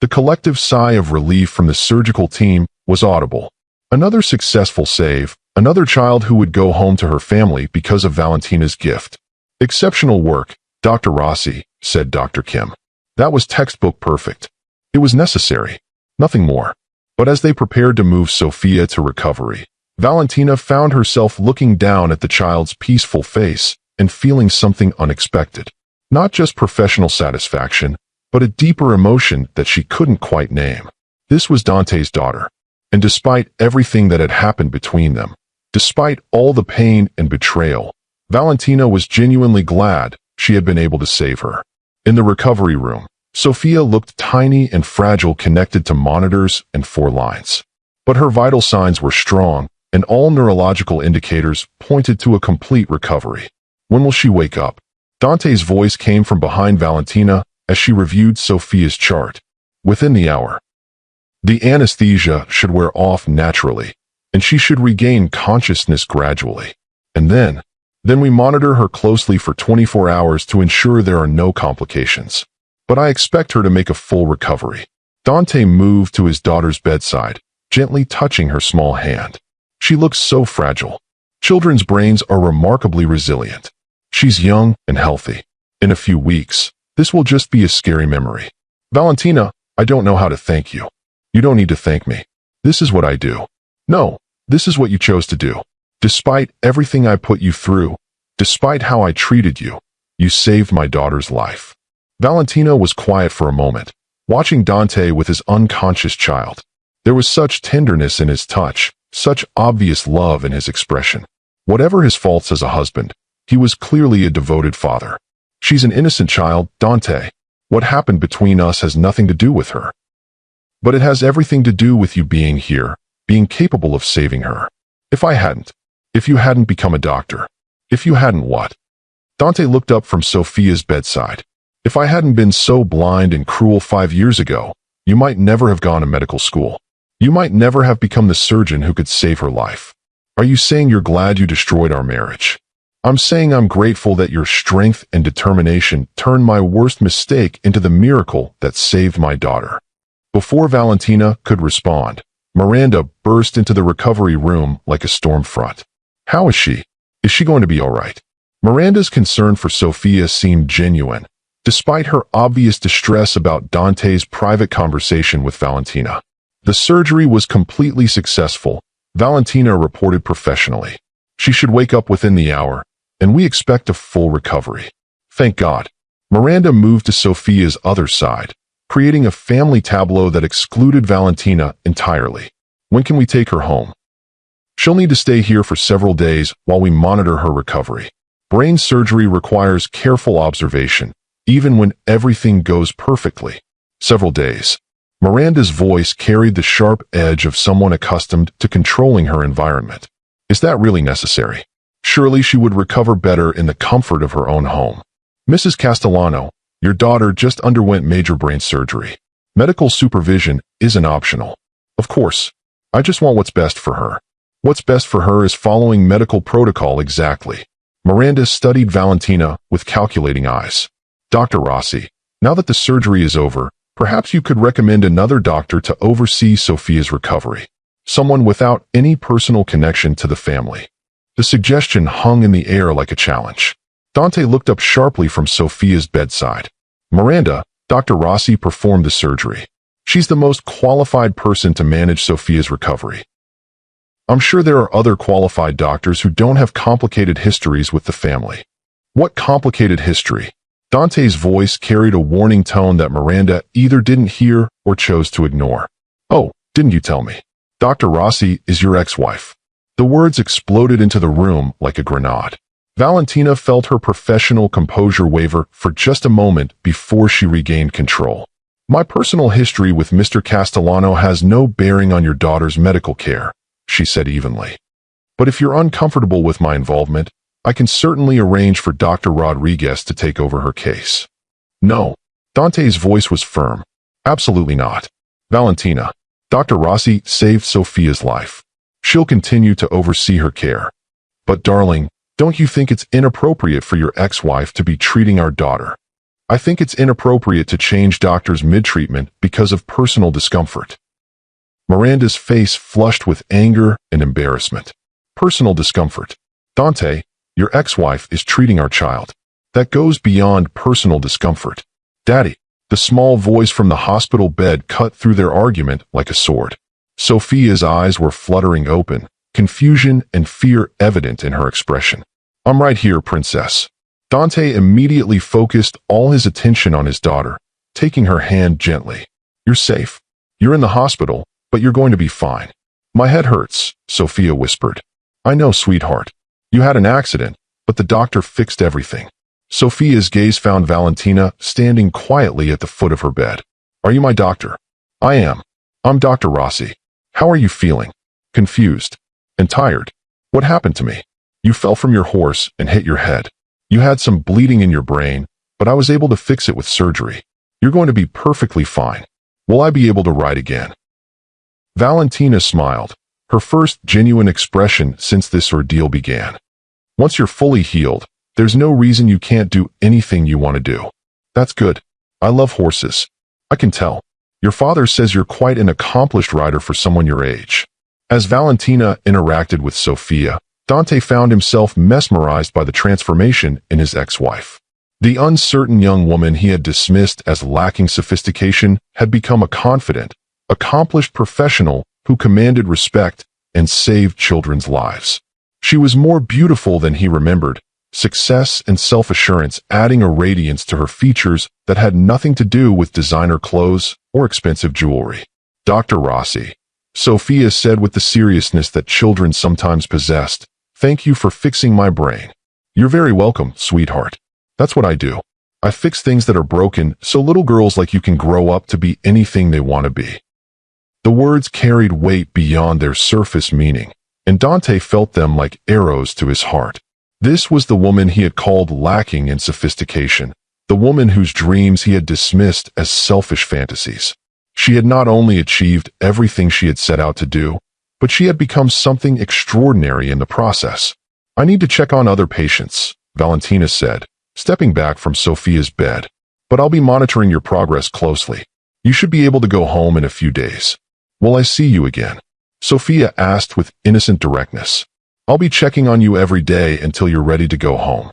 The collective sigh of relief from the surgical team was audible. Another successful save, another child who would go home to her family because of Valentina's gift. Exceptional work, Dr. Rossi, said Dr. Kim. That was textbook perfect. It was necessary, nothing more. But as they prepared to move Sophia to recovery, Valentina found herself looking down at the child's peaceful face and feeling something unexpected. Not just professional satisfaction, but a deeper emotion that she couldn't quite name. This was Dante's daughter. And despite everything that had happened between them, despite all the pain and betrayal, Valentina was genuinely glad she had been able to save her. In the recovery room, Sophia looked tiny and fragile, connected to monitors and 4 lines. But her vital signs were strong, and all neurological indicators pointed to a complete recovery. When will she wake up? Dante's voice came from behind Valentina as she reviewed Sophia's chart. Within the hour. The anesthesia should wear off naturally, and she should regain consciousness gradually. And then we monitor her closely for 24 hours to ensure there are no complications. But I expect her to make a full recovery. Dante moved to his daughter's bedside, gently touching her small hand. She looks so fragile. Children's brains are remarkably resilient. She's young and healthy. In a few weeks, this will just be a scary memory. Valentina, I don't know how to thank you. You don't need to thank me. This is what I do. No, this is what you chose to do. Despite everything I put you through, despite how I treated you, you saved my daughter's life. Valentina was quiet for a moment, watching Dante with his unconscious child. There was such tenderness in his touch, such obvious love in his expression. Whatever his faults as a husband, he was clearly a devoted father. She's an innocent child, Dante. What happened between us has nothing to do with her. But it has everything to do with you being here, being capable of saving her. If you hadn't become a doctor, if you hadn't what? Dante looked up from Sophia's bedside. If I hadn't been so blind and cruel 5 years ago, you might never have gone to medical school. You might never have become the surgeon who could save her life. Are you saying you're glad you destroyed our marriage? I'm saying I'm grateful that your strength and determination turned my worst mistake into the miracle that saved my daughter. Before Valentina could respond, Miranda burst into the recovery room like a storm front. How is she? Is she going to be all right? Miranda's concern for Sophia seemed genuine, despite her obvious distress about Dante's private conversation with Valentina. The surgery was completely successful, Valentina reported professionally. She should wake up within the hour, and we expect a full recovery. Thank God. Miranda moved to Sophia's other side, creating a family tableau that excluded Valentina entirely. When can we take her home? She'll need to stay here for several days while we monitor her recovery. Brain surgery requires careful observation, even when everything goes perfectly. Several days. Miranda's voice carried the sharp edge of someone accustomed to controlling her environment. Is that really necessary? Surely she would recover better in the comfort of her own home. Mrs. Castellano, your daughter just underwent major brain surgery. Medical supervision isn't optional. Of course, I just want what's best for her. What's best for her is following medical protocol exactly. Miranda studied Valentina with calculating eyes. Dr. Rossi, now that the surgery is over, Perhaps you could recommend another doctor to oversee Sophia's recovery. Someone without any personal connection to the family. The suggestion hung in the air like a challenge. Dante looked up sharply from Sophia's bedside. Miranda, Dr. Rossi performed the surgery. She's the most qualified person to manage Sophia's recovery. I'm sure there are other qualified doctors who don't have complicated histories with the family. What complicated history? Dante's voice carried a warning tone that Miranda either didn't hear or chose to ignore. Oh, didn't you tell me? Dr. Rossi is your ex-wife. The words exploded into the room like a grenade. Valentina felt her professional composure waver for just a moment before she regained control. My personal history with Mr. Castellano has no bearing on your daughter's medical care, she said evenly. But if you're uncomfortable with my involvement, I can certainly arrange for Dr. Rodriguez to take over her case. No. Dante's voice was firm. Absolutely not. Valentina, Dr. Rossi saved Sophia's life. She'll continue to oversee her care. But darling, don't you think it's inappropriate for your ex-wife to be treating our daughter? I think it's inappropriate to change doctors mid-treatment because of personal discomfort. Miranda's face flushed with anger and embarrassment. Personal discomfort. Dante, your ex-wife is treating our child. That goes beyond personal discomfort. Daddy, the small voice from the hospital bed cut through their argument like a sword. Sophia's eyes were fluttering open, confusion and fear evident in her expression. I'm right here, princess. Dante immediately focused all his attention on his daughter, taking her hand gently. You're safe. You're in the hospital, but you're going to be fine. My head hurts, Sophia whispered. I know, sweetheart. You had an accident, but the doctor fixed everything. Sophia's gaze found Valentina standing quietly at the foot of her bed. Are you my doctor? I am. I'm Dr. Rossi. How are you feeling? Confused. And tired. What happened to me? You fell from your horse and hit your head. You had some bleeding in your brain, but I was able to fix it with surgery. You're going to be perfectly fine. Will I be able to ride again? Valentina smiled, her first genuine expression since this ordeal began. Once you're fully healed, there's no reason you can't do anything you want to do. That's good. I love horses. I can tell. Your father says you're quite an accomplished rider for someone your age. As Valentina interacted with Sophia, Dante found himself mesmerized by the transformation in his ex-wife. The uncertain young woman he had dismissed as lacking sophistication had become a confident, accomplished professional who commanded respect and saved children's lives. She was more beautiful than he remembered, success and self-assurance adding a radiance to her features that had nothing to do with designer clothes or expensive jewelry. Dr. Rossi, Sophia said with the seriousness that children sometimes possessed, thank you for fixing my brain. You're very welcome, sweetheart. That's what I do. I fix things that are broken so little girls like you can grow up to be anything they want to be. The words carried weight beyond their surface meaning, and Dante felt them like arrows to his heart. This was the woman he had called lacking in sophistication, the woman whose dreams he had dismissed as selfish fantasies. She had not only achieved everything she had set out to do, but she had become something extraordinary in the process. I need to check on other patients, Valentina said, stepping back from Sophia's bed. But I'll be monitoring your progress closely. You should be able to go home in a few days. Will I see you again? Sophia asked with innocent directness. I'll be checking on you every day until you're ready to go home.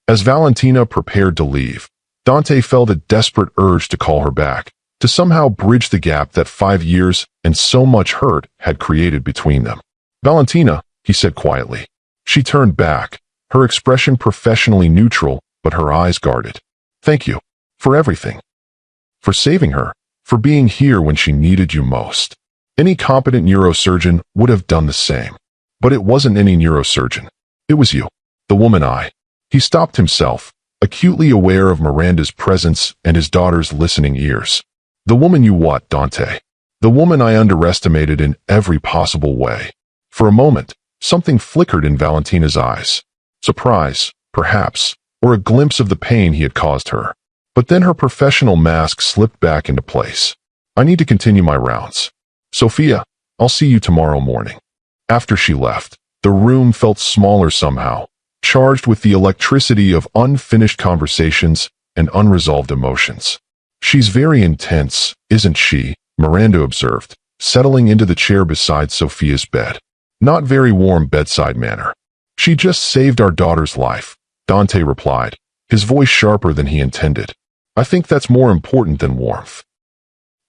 As Valentina prepared to leave, Dante felt a desperate urge to call her back, to somehow bridge the gap that 5 years and so much hurt had created between them. Valentina, he said quietly. She turned back, her expression professionally neutral, but her eyes guarded. Thank you. For everything. For saving her. For being here when she needed you most. Any competent neurosurgeon would have done the same. But it wasn't any neurosurgeon. It was you. The woman I. He stopped himself, acutely aware of Miranda's presence and his daughter's listening ears. The woman you what, Dante? The woman I underestimated in every possible way. For a moment, something flickered in Valentina's eyes. Surprise, perhaps, or a glimpse of the pain he had caused her. But then her professional mask slipped back into place. I need to continue my rounds. Sophia, I'll see you tomorrow morning. After she left, the room felt smaller somehow, charged with the electricity of unfinished conversations and unresolved emotions. She's very intense, isn't she? Miranda observed, settling into the chair beside Sophia's bed. Not very warm bedside manner. She just saved our daughter's life, Dante replied, his voice sharper than he intended. I think that's more important than warmth.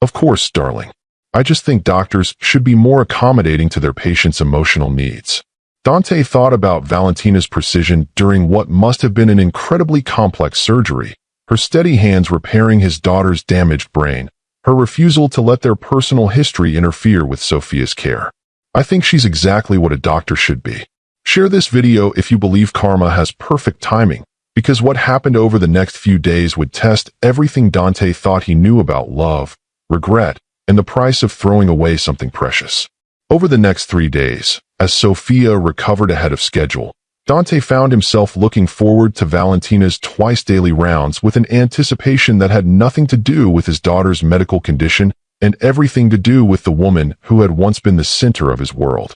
Of course, darling. I just think doctors should be more accommodating to their patients' emotional needs. Dante thought about Valentina's precision during what must have been an incredibly complex surgery, her steady hands repairing his daughter's damaged brain, her refusal to let their personal history interfere with Sophia's care. I think she's exactly what a doctor should be. Share this video if you believe karma has perfect timing, because what happened over the next few days would test everything Dante thought he knew about love, regret, and the price of throwing away something precious. Over the next 3 days, as Sophia recovered ahead of schedule, Dante found himself looking forward to Valentina's twice-daily rounds with an anticipation that had nothing to do with his daughter's medical condition and everything to do with the woman who had once been the center of his world.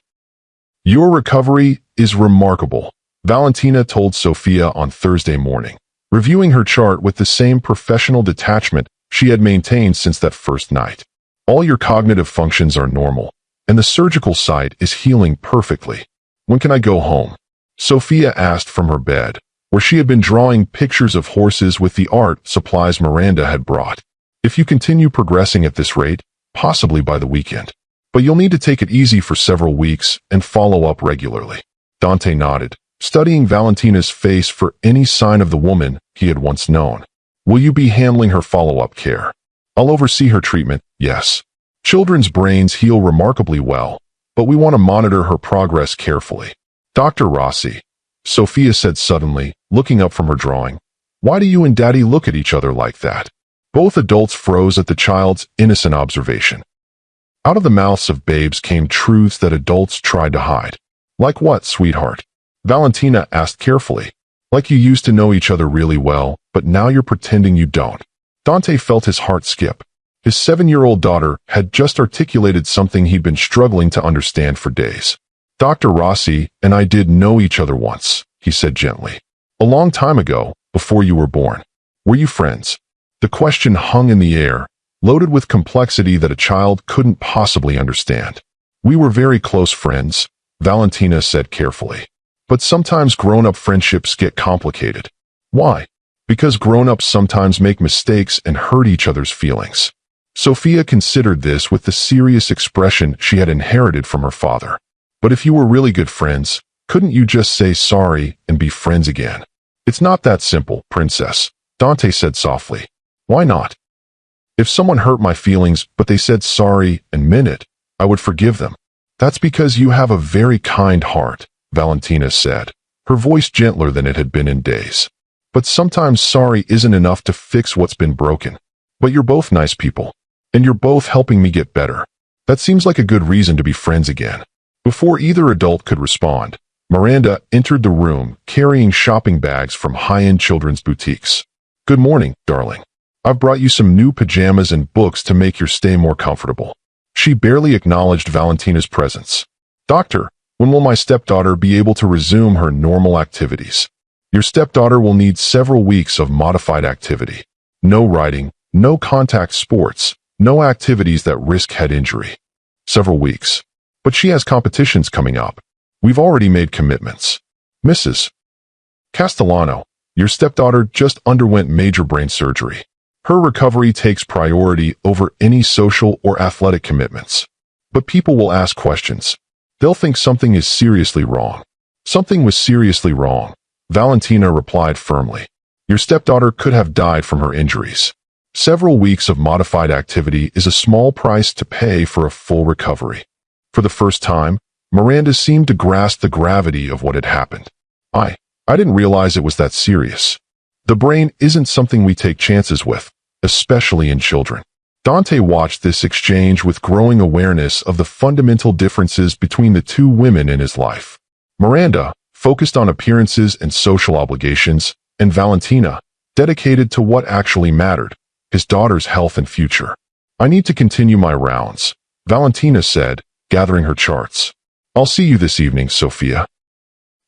Your recovery is remarkable, Valentina told Sophia on Thursday morning, reviewing her chart with the same professional detachment she had maintained since that first night. All your cognitive functions are normal, and the surgical site is healing perfectly. When can I go home? Sophia asked from her bed, where she had been drawing pictures of horses with the art supplies Miranda had brought. If you continue progressing at this rate, possibly by the weekend. But you'll need to take it easy for several weeks and follow up regularly. Dante nodded, studying Valentina's face for any sign of the woman he had once known. Will you be handling her follow-up care? I'll oversee her treatment, yes. Children's brains heal remarkably well, but we want to monitor her progress carefully. Dr. Rossi, Sophia said suddenly, looking up from her drawing. Why do you and Daddy look at each other like that? Both adults froze at the child's innocent observation. Out of the mouths of babes came truths that adults tried to hide. Like what, sweetheart? Valentina asked carefully. Like you used to know each other really well, but now you're pretending you don't. Dante felt his heart skip. His 7-year-old daughter had just articulated something he'd been struggling to understand for days. Dr. Rossi and I did know each other once, he said gently. A long time ago, before you were born. Were you friends? The question hung in the air, loaded with complexity that a child couldn't possibly understand. We were very close friends, Valentina said carefully. But sometimes grown-up friendships get complicated. Why? Because grown-ups sometimes make mistakes and hurt each other's feelings. Sophia considered this with the serious expression she had inherited from her father. But if you were really good friends, couldn't you just say sorry and be friends again? It's not that simple, princess, Dante said softly. Why not? If someone hurt my feelings but they said sorry and meant it, I would forgive them. That's because you have a very kind heart, Valentina said, her voice gentler than it had been in days. But sometimes sorry isn't enough to fix what's been broken. But you're both nice people. And you're both helping me get better. That seems like a good reason to be friends again. Before either adult could respond, Miranda entered the room carrying shopping bags from high-end children's boutiques. Good morning, darling. I've brought you some new pajamas and books to make your stay more comfortable. She barely acknowledged Valentina's presence. Doctor, when will my stepdaughter be able to resume her normal activities? Your stepdaughter will need several weeks of modified activity. No riding, no contact sports, no activities that risk head injury. Several weeks. But she has competitions coming up. We've already made commitments. Mrs. Castellano, your stepdaughter just underwent major brain surgery. Her recovery takes priority over any social or athletic commitments. But people will ask questions. They'll think something is seriously wrong. Something was seriously wrong, Valentina replied firmly. Your stepdaughter could have died from her injuries. Several weeks of modified activity is a small price to pay for a full recovery. For the first time, Miranda seemed to grasp the gravity of what had happened. I didn't realize it was that serious. The brain isn't something we take chances with, especially in children. Dante watched this exchange with growing awareness of the fundamental differences between the two women in his life. Miranda, focused on appearances and social obligations, and Valentina, dedicated to what actually mattered, his daughter's health and future. I need to continue my rounds, Valentina said, gathering her charts. I'll see you this evening, Sophia.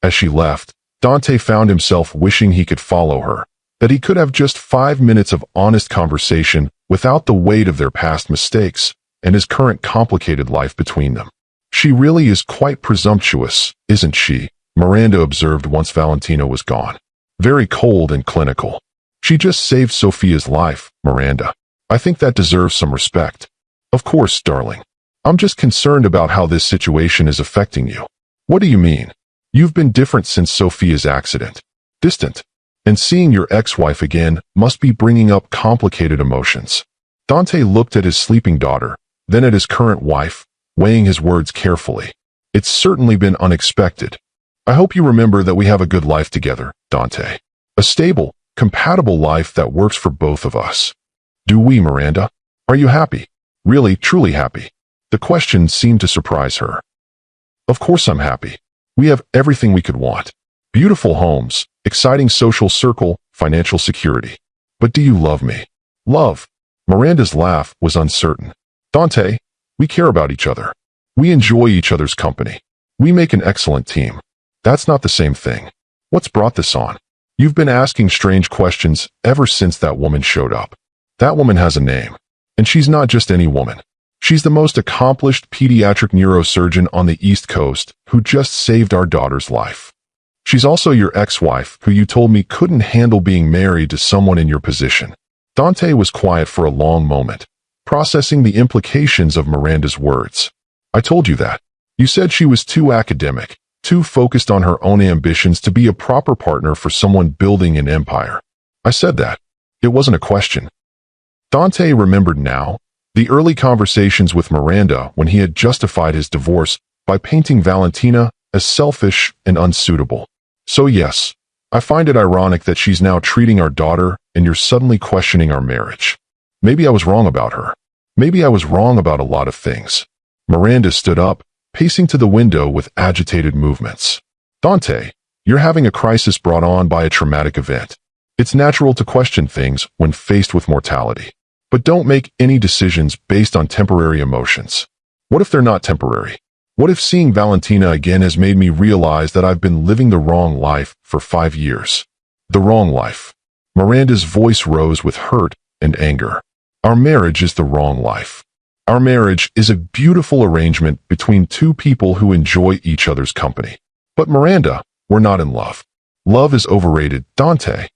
As she left, Dante found himself wishing he could follow her, that he could have just 5 minutes of honest conversation without the weight of their past mistakes and his current complicated life between them. She really is quite presumptuous, isn't she? Miranda observed once Valentina was gone. Very cold and clinical. She just saved Sophia's life, Miranda. I think that deserves some respect. Of course, darling. I'm just concerned about how this situation is affecting you. What do you mean? You've been different since Sophia's accident. Distant. And seeing your ex-wife again must be bringing up complicated emotions. Dante looked at his sleeping daughter, then at his current wife, weighing his words carefully. It's certainly been unexpected. I hope you remember that we have a good life together, Dante. A stable, compatible life that works for both of us. Do we, Miranda? Are you happy? Really, truly happy? The question seemed to surprise her. Of course I'm happy. We have everything we could want. Beautiful homes, exciting social circle, financial security. But do you love me? Love. Miranda's laugh was uncertain. Dante, we care about each other. We enjoy each other's company. We make an excellent team. That's not the same thing. What's brought this on? You've been asking strange questions ever since that woman showed up. That woman has a name. And she's not just any woman. She's the most accomplished pediatric neurosurgeon on the East Coast who just saved our daughter's life. She's also your ex-wife who you told me couldn't handle being married to someone in your position. Dante was quiet for a long moment, processing the implications of Miranda's words. I told you that. You said she was too academic, too focused on her own ambitions to be a proper partner for someone building an empire. I said that. It wasn't a question. Dante remembered now the early conversations with Miranda when he had justified his divorce by painting Valentina as selfish and unsuitable. So yes, I find it ironic that she's now treating our daughter and you're suddenly questioning our marriage. Maybe I was wrong about her. Maybe I was wrong about a lot of things. Miranda stood up, pacing to the window with agitated movements. Dante, you're having a crisis brought on by a traumatic event. It's natural to question things when faced with mortality. But don't make any decisions based on temporary emotions. What if they're not temporary? What if seeing Valentina again has made me realize that I've been living the wrong life for 5 years? The wrong life. Miranda's voice rose with hurt and anger. Our marriage is the wrong life. Our marriage is a beautiful arrangement between two people who enjoy each other's company. But Miranda, we're not in love. Love is overrated, Dante.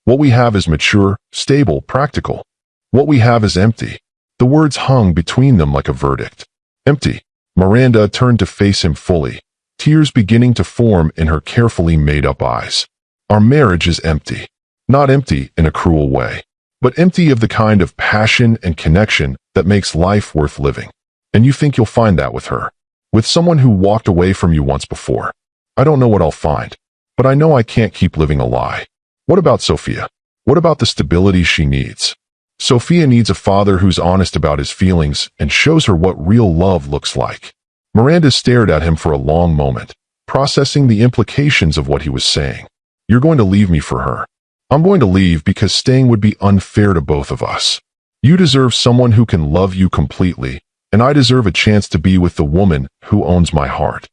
What we have is mature, stable, practical. What we have is empty. The words hung between them like a verdict. Empty. Miranda turned to face him fully, tears beginning to form in her carefully made-up eyes. Our marriage is empty. Not empty in a cruel way, but empty of the kind of passion and connection that makes life worth living. And you think you'll find that with her? With someone who walked away from you once before? I don't know what I'll find, but I know I can't keep living a lie. What about Sophia? What about the stability she needs? Sophia needs a father who's honest about his feelings and shows her what real love looks like. Miranda stared at him for a long moment, processing the implications of what he was saying. You're going to leave me for her. I'm going to leave because staying would be unfair to both of us. You deserve someone who can love you completely, and I deserve a chance to be with the woman who owns my heart.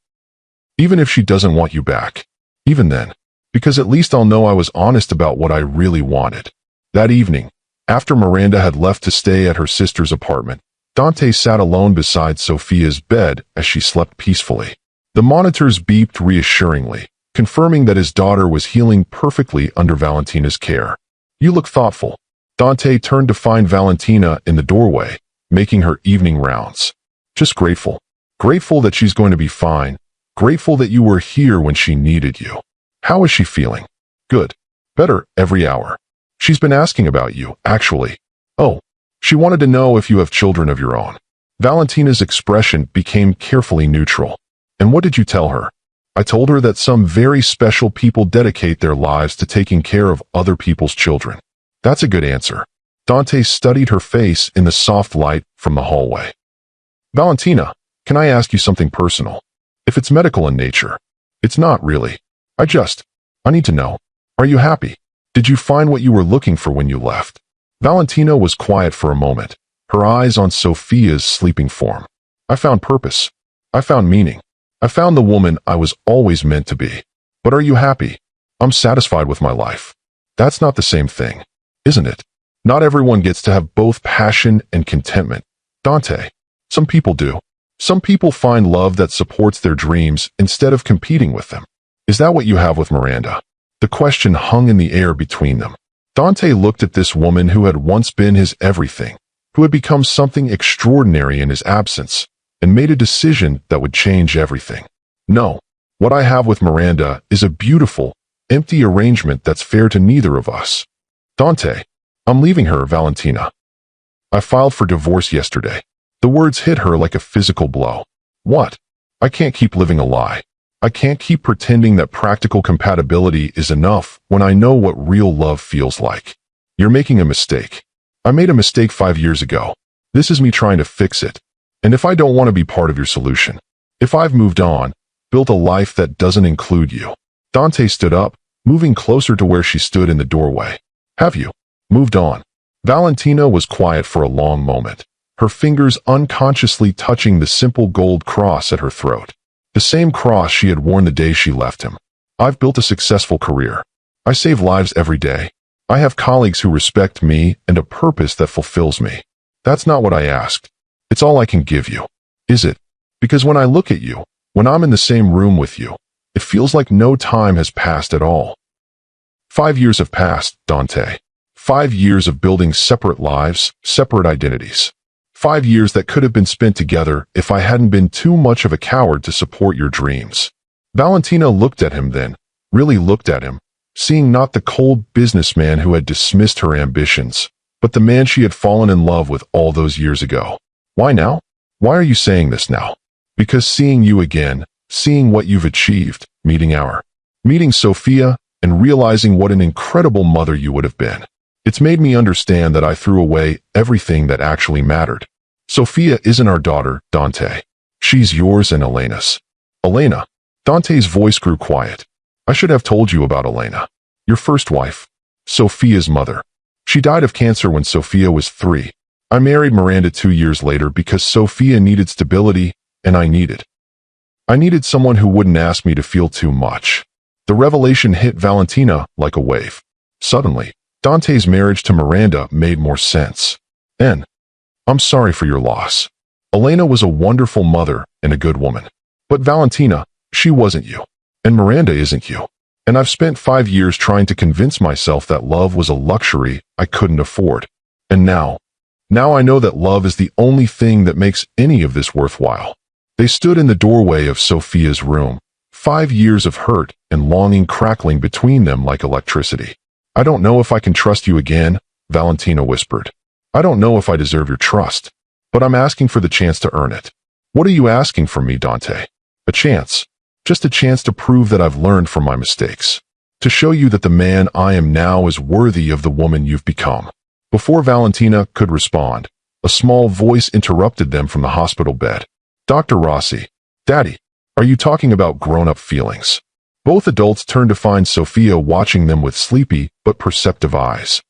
Even if she doesn't want you back. Even then. Because at least I'll know I was honest about what I really wanted. That evening, after Miranda had left to stay at her sister's apartment, Dante sat alone beside Sophia's bed as she slept peacefully. The monitors beeped reassuringly, confirming that his daughter was healing perfectly under Valentina's care. You look thoughtful. Dante turned to find Valentina in the doorway, making her evening rounds. Just grateful. Grateful that she's going to be fine. Grateful that you were here when she needed you. How is she feeling? Good. Better every hour. She's been asking about you, actually. Oh, she wanted to know if you have children of your own. Valentina's expression became carefully neutral. And what did you tell her? I told her that some very special people dedicate their lives to taking care of other people's children. That's a good answer. Dante studied her face in the soft light from the hallway. Valentina, can I ask you something personal? If it's medical in nature. It's not really. I need to know. Are you happy? Did you find what you were looking for when you left? Valentina was quiet for a moment, her eyes on Sophia's sleeping form. I found purpose. I found meaning. I found the woman I was always meant to be. But are you happy? I'm satisfied with my life. That's not the same thing, isn't it? Not everyone gets to have both passion and contentment, Dante. Some people do. Some people find love that supports their dreams instead of competing with them. Is that what you have with Miranda? The question hung in the air between them. Dante looked at this woman who had once been his everything, who had become something extraordinary in his absence, and made a decision that would change everything. No, what I have with Miranda is a beautiful, empty arrangement that's fair to neither of us. Dante, I'm leaving her, Valentina. I filed for divorce yesterday. The words hit her like a physical blow. What? I can't keep living a lie. I can't keep pretending that practical compatibility is enough when I know what real love feels like. You're making a mistake. I made a mistake 5 years ago. This is me trying to fix it. And if I don't want to be part of your solution, if I've moved on, built a life that doesn't include you. Dante stood up, moving closer to where she stood in the doorway. Have you moved on? Valentina was quiet for a long moment, her fingers unconsciously touching the simple gold cross at her throat. The same cross she had worn the day she left him. I've built a successful career. I save lives every day. I have colleagues who respect me and a purpose that fulfills me. That's not what I asked. It's all I can give you. Is it? Because when I look at you, when I'm in the same room with you, it feels like no time has passed at all. 5 years have passed, Dante. 5 years of building separate lives, separate identities. 5 years that could have been spent together if I hadn't been too much of a coward to support your dreams. Valentina looked at him then, really looked at him, seeing not the cold businessman who had dismissed her ambitions, but the man she had fallen in love with all those years ago. Why now? Why are you saying this now? Because seeing you again, seeing what you've achieved, meeting Sophia, and realizing what an incredible mother you would have been. It's made me understand that I threw away everything that actually mattered. Sophia isn't our daughter, Dante. She's yours and Elena's. Elena. Dante's voice grew quiet. I should have told you about Elena. Your first wife. Sophia's mother. She died of cancer when Sophia was 3. I married Miranda 2 years later because Sophia needed stability, and I needed someone who wouldn't ask me to feel too much. The revelation hit Valentina like a wave. Suddenly, Dante's marriage to Miranda made more sense. And I'm sorry for your loss. Elena was a wonderful mother and a good woman. But Valentina, she wasn't you. And Miranda isn't you. And I've spent 5 years trying to convince myself that love was a luxury I couldn't afford. And now I know that love is the only thing that makes any of this worthwhile. They stood in the doorway of Sophia's room, 5 years of hurt and longing crackling between them like electricity. I don't know if I can trust you again, Valentina whispered. I don't know if I deserve your trust, but I'm asking for the chance to earn it. What are you asking from me, Dante? A chance. Just a chance to prove that I've learned from my mistakes. To show you that the man I am now is worthy of the woman you've become. Before Valentina could respond, a small voice interrupted them from the hospital bed. Dr. Rossi. Daddy, are you talking about grown-up feelings? Both adults turned to find Sophia watching them with sleepy but perceptive eyes.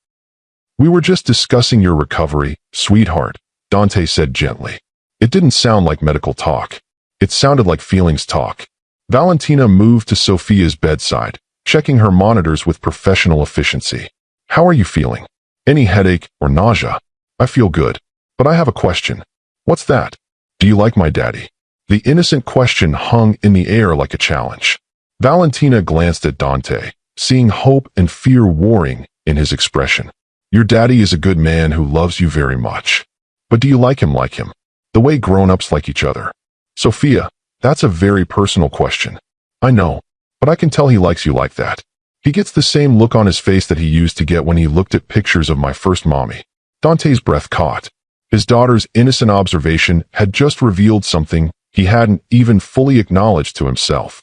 We were just discussing your recovery, sweetheart, Dante said gently. It didn't sound like medical talk. It sounded like feelings talk. Valentina moved to Sophia's bedside, checking her monitors with professional efficiency. How are you feeling? Any headache or nausea? I feel good. But I have a question. What's that? Do you like my daddy? The innocent question hung in the air like a challenge. Valentina glanced at Dante, seeing hope and fear warring in his expression. Your daddy is a good man who loves you very much. But do you like him? The way grown-ups like each other? Sophia, that's a very personal question. I know, but I can tell he likes you like that. He gets the same look on his face that he used to get when he looked at pictures of my first mommy. Dante's breath caught. His daughter's innocent observation had just revealed something he hadn't even fully acknowledged to himself.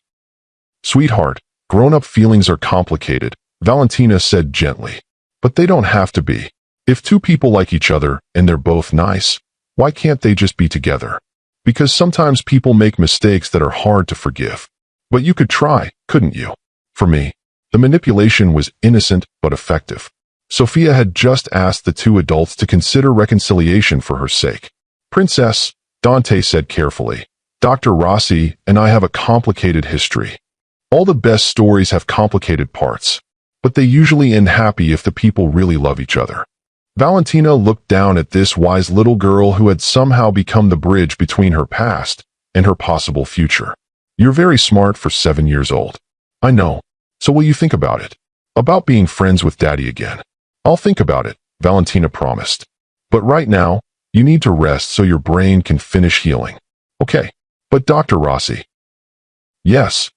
Sweetheart, grown-up feelings are complicated, Valentina said gently. But they don't have to be. If two people like each other and they're both nice, why can't they just be together? Because sometimes people make mistakes that are hard to forgive. But you could try, couldn't you? For me, the manipulation was innocent but effective. Sophia had just asked the two adults to consider reconciliation for her sake. Princess, Dante said carefully, Dr. Rossi and I have a complicated history. All the best stories have complicated parts, but they usually end happy if the people really love each other. Valentina looked down at this wise little girl who had somehow become the bridge between her past and her possible future. You're very smart for 7 years old. I know. So will you think about it? About being friends with Daddy again. I'll think about it, Valentina promised. But right now, you need to rest so your brain can finish healing. Okay. But Dr. Rossi. Yes.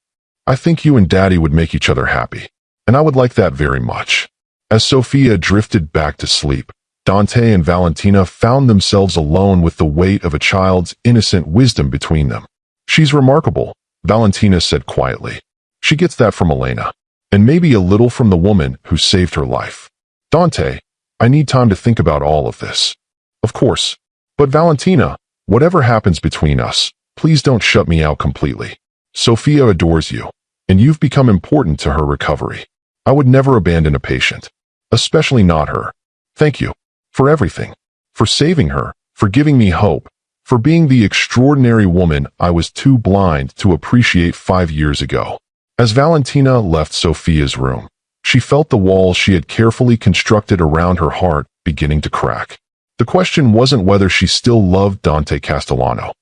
I think you and Daddy would make each other happy. And I would like that very much. As Sophia drifted back to sleep, Dante and Valentina found themselves alone with the weight of a child's innocent wisdom between them. She's remarkable, Valentina said quietly. She gets that from Elena. And maybe a little from the woman who saved her life. Dante, I need time to think about all of this. Of course. But Valentina, whatever happens between us, please don't shut me out completely. Sophia adores you, and you've become important to her recovery. I would never abandon a patient. Especially not her. Thank you. For everything. For saving her. For giving me hope. For being the extraordinary woman I was too blind to appreciate 5 years ago. As Valentina left Sophia's room, she felt the walls she had carefully constructed around her heart beginning to crack. The question wasn't whether she still loved Dante Castellano.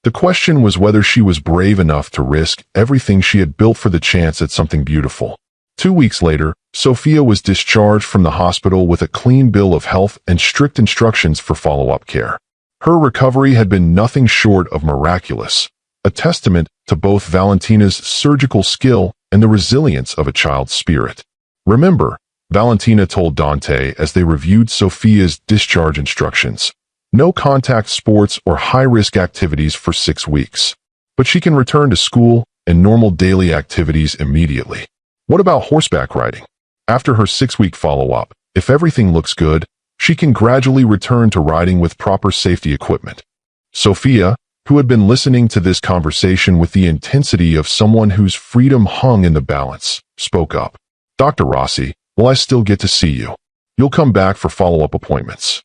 The question was whether she was brave enough to risk everything she had built for the chance at something beautiful. 2 weeks later, Sophia was discharged from the hospital with a clean bill of health and strict instructions for follow-up care. Her recovery had been nothing short of miraculous, a testament to both Valentina's surgical skill and the resilience of a child's spirit. Remember, Valentina told Dante as they reviewed Sophia's discharge instructions, no contact sports or high-risk activities for 6 weeks. But she can return to school and normal daily activities immediately. What about horseback riding? After her 6-week follow-up, if everything looks good, she can gradually return to riding with proper safety equipment. Sophia, who had been listening to this conversation with the intensity of someone whose freedom hung in the balance, spoke up. Dr. Rossi, will I still get to see you? You'll come back for follow-up appointments.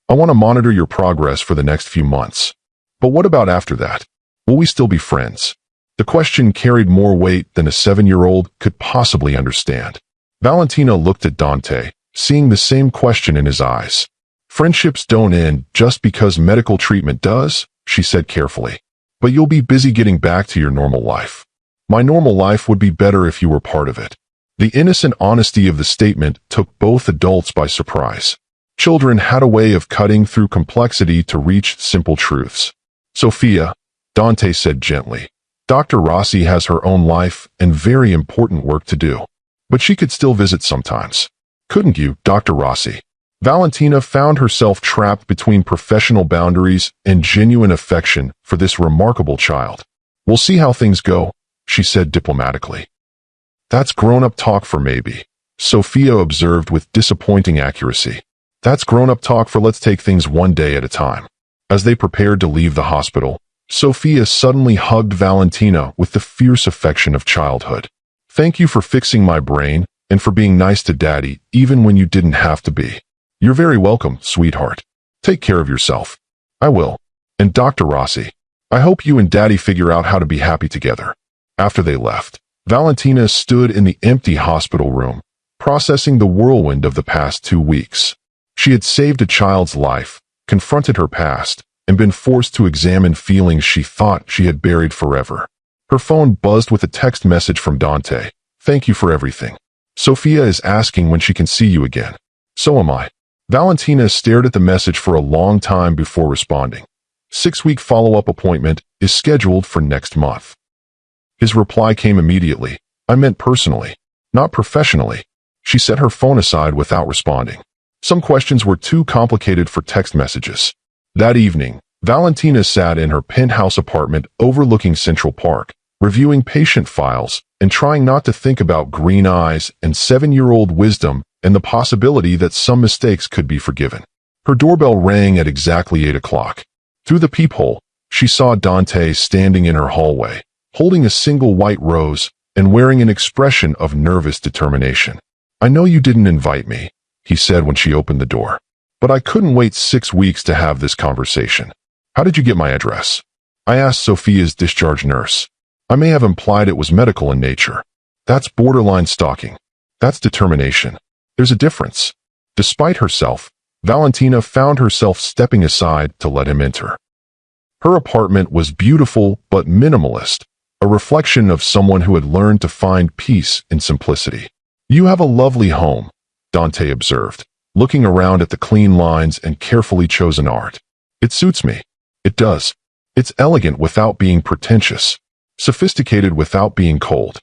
I want to monitor your progress for the next few months. But what about after that? Will we still be friends? The question carried more weight than a 7-year-old could possibly understand. Valentina looked at Dante, seeing the same question in his eyes. Friendships don't end just because medical treatment does, she said carefully. But you'll be busy getting back to your normal life. My normal life would be better if you were part of it. The innocent honesty of the statement took both adults by surprise. Children had a way of cutting through complexity to reach simple truths. Sophia, Dante said gently, Dr. Rossi has her own life and very important work to do. But she could still visit sometimes. Couldn't you, Dr. Rossi? Valentina found herself trapped between professional boundaries and genuine affection for this remarkable child. We'll see how things go, she said diplomatically. That's grown-up talk for maybe, Sophia observed with disappointing accuracy. That's grown-up talk for let's take things one day at a time. As they prepared to leave the hospital, Sophia suddenly hugged Valentina with the fierce affection of childhood. Thank you for fixing my brain and for being nice to Daddy even when you didn't have to be. You're very welcome, sweetheart. Take care of yourself. I will. And Dr. Rossi, I hope you and Daddy figure out how to be happy together. After they left, Valentina stood in the empty hospital room, processing the whirlwind of the past 2 weeks. She had saved a child's life, confronted her past, and been forced to examine feelings she thought she had buried forever. Her phone buzzed with a text message from Dante. Thank you for everything. Sophia is asking when she can see you again. So am I. Valentina stared at the message for a long time before responding. 6-week follow-up appointment is scheduled for next month. His reply came immediately. I meant personally, not professionally. She set her phone aside without responding. Some questions were too complicated for text messages. That evening, Valentina sat in her penthouse apartment overlooking Central Park, reviewing patient files and trying not to think about green eyes and 7-year-old wisdom and the possibility that some mistakes could be forgiven. Her doorbell rang at exactly 8 o'clock. Through the peephole, she saw Dante standing in her hallway, holding a single white rose and wearing an expression of nervous determination. I know you didn't invite me, he said when she opened the door. But I couldn't wait 6 weeks to have this conversation. How did you get my address? I asked Sophia's discharge nurse. I may have implied it was medical in nature. That's borderline stalking. That's determination. There's a difference. Despite herself, Valentina found herself stepping aside to let him enter. Her apartment was beautiful but minimalist, a reflection of someone who had learned to find peace in simplicity. "You have a lovely home," Dante observed, looking around at the clean lines and carefully chosen art. "It suits me." "It does. It's elegant without being pretentious, sophisticated without being cold."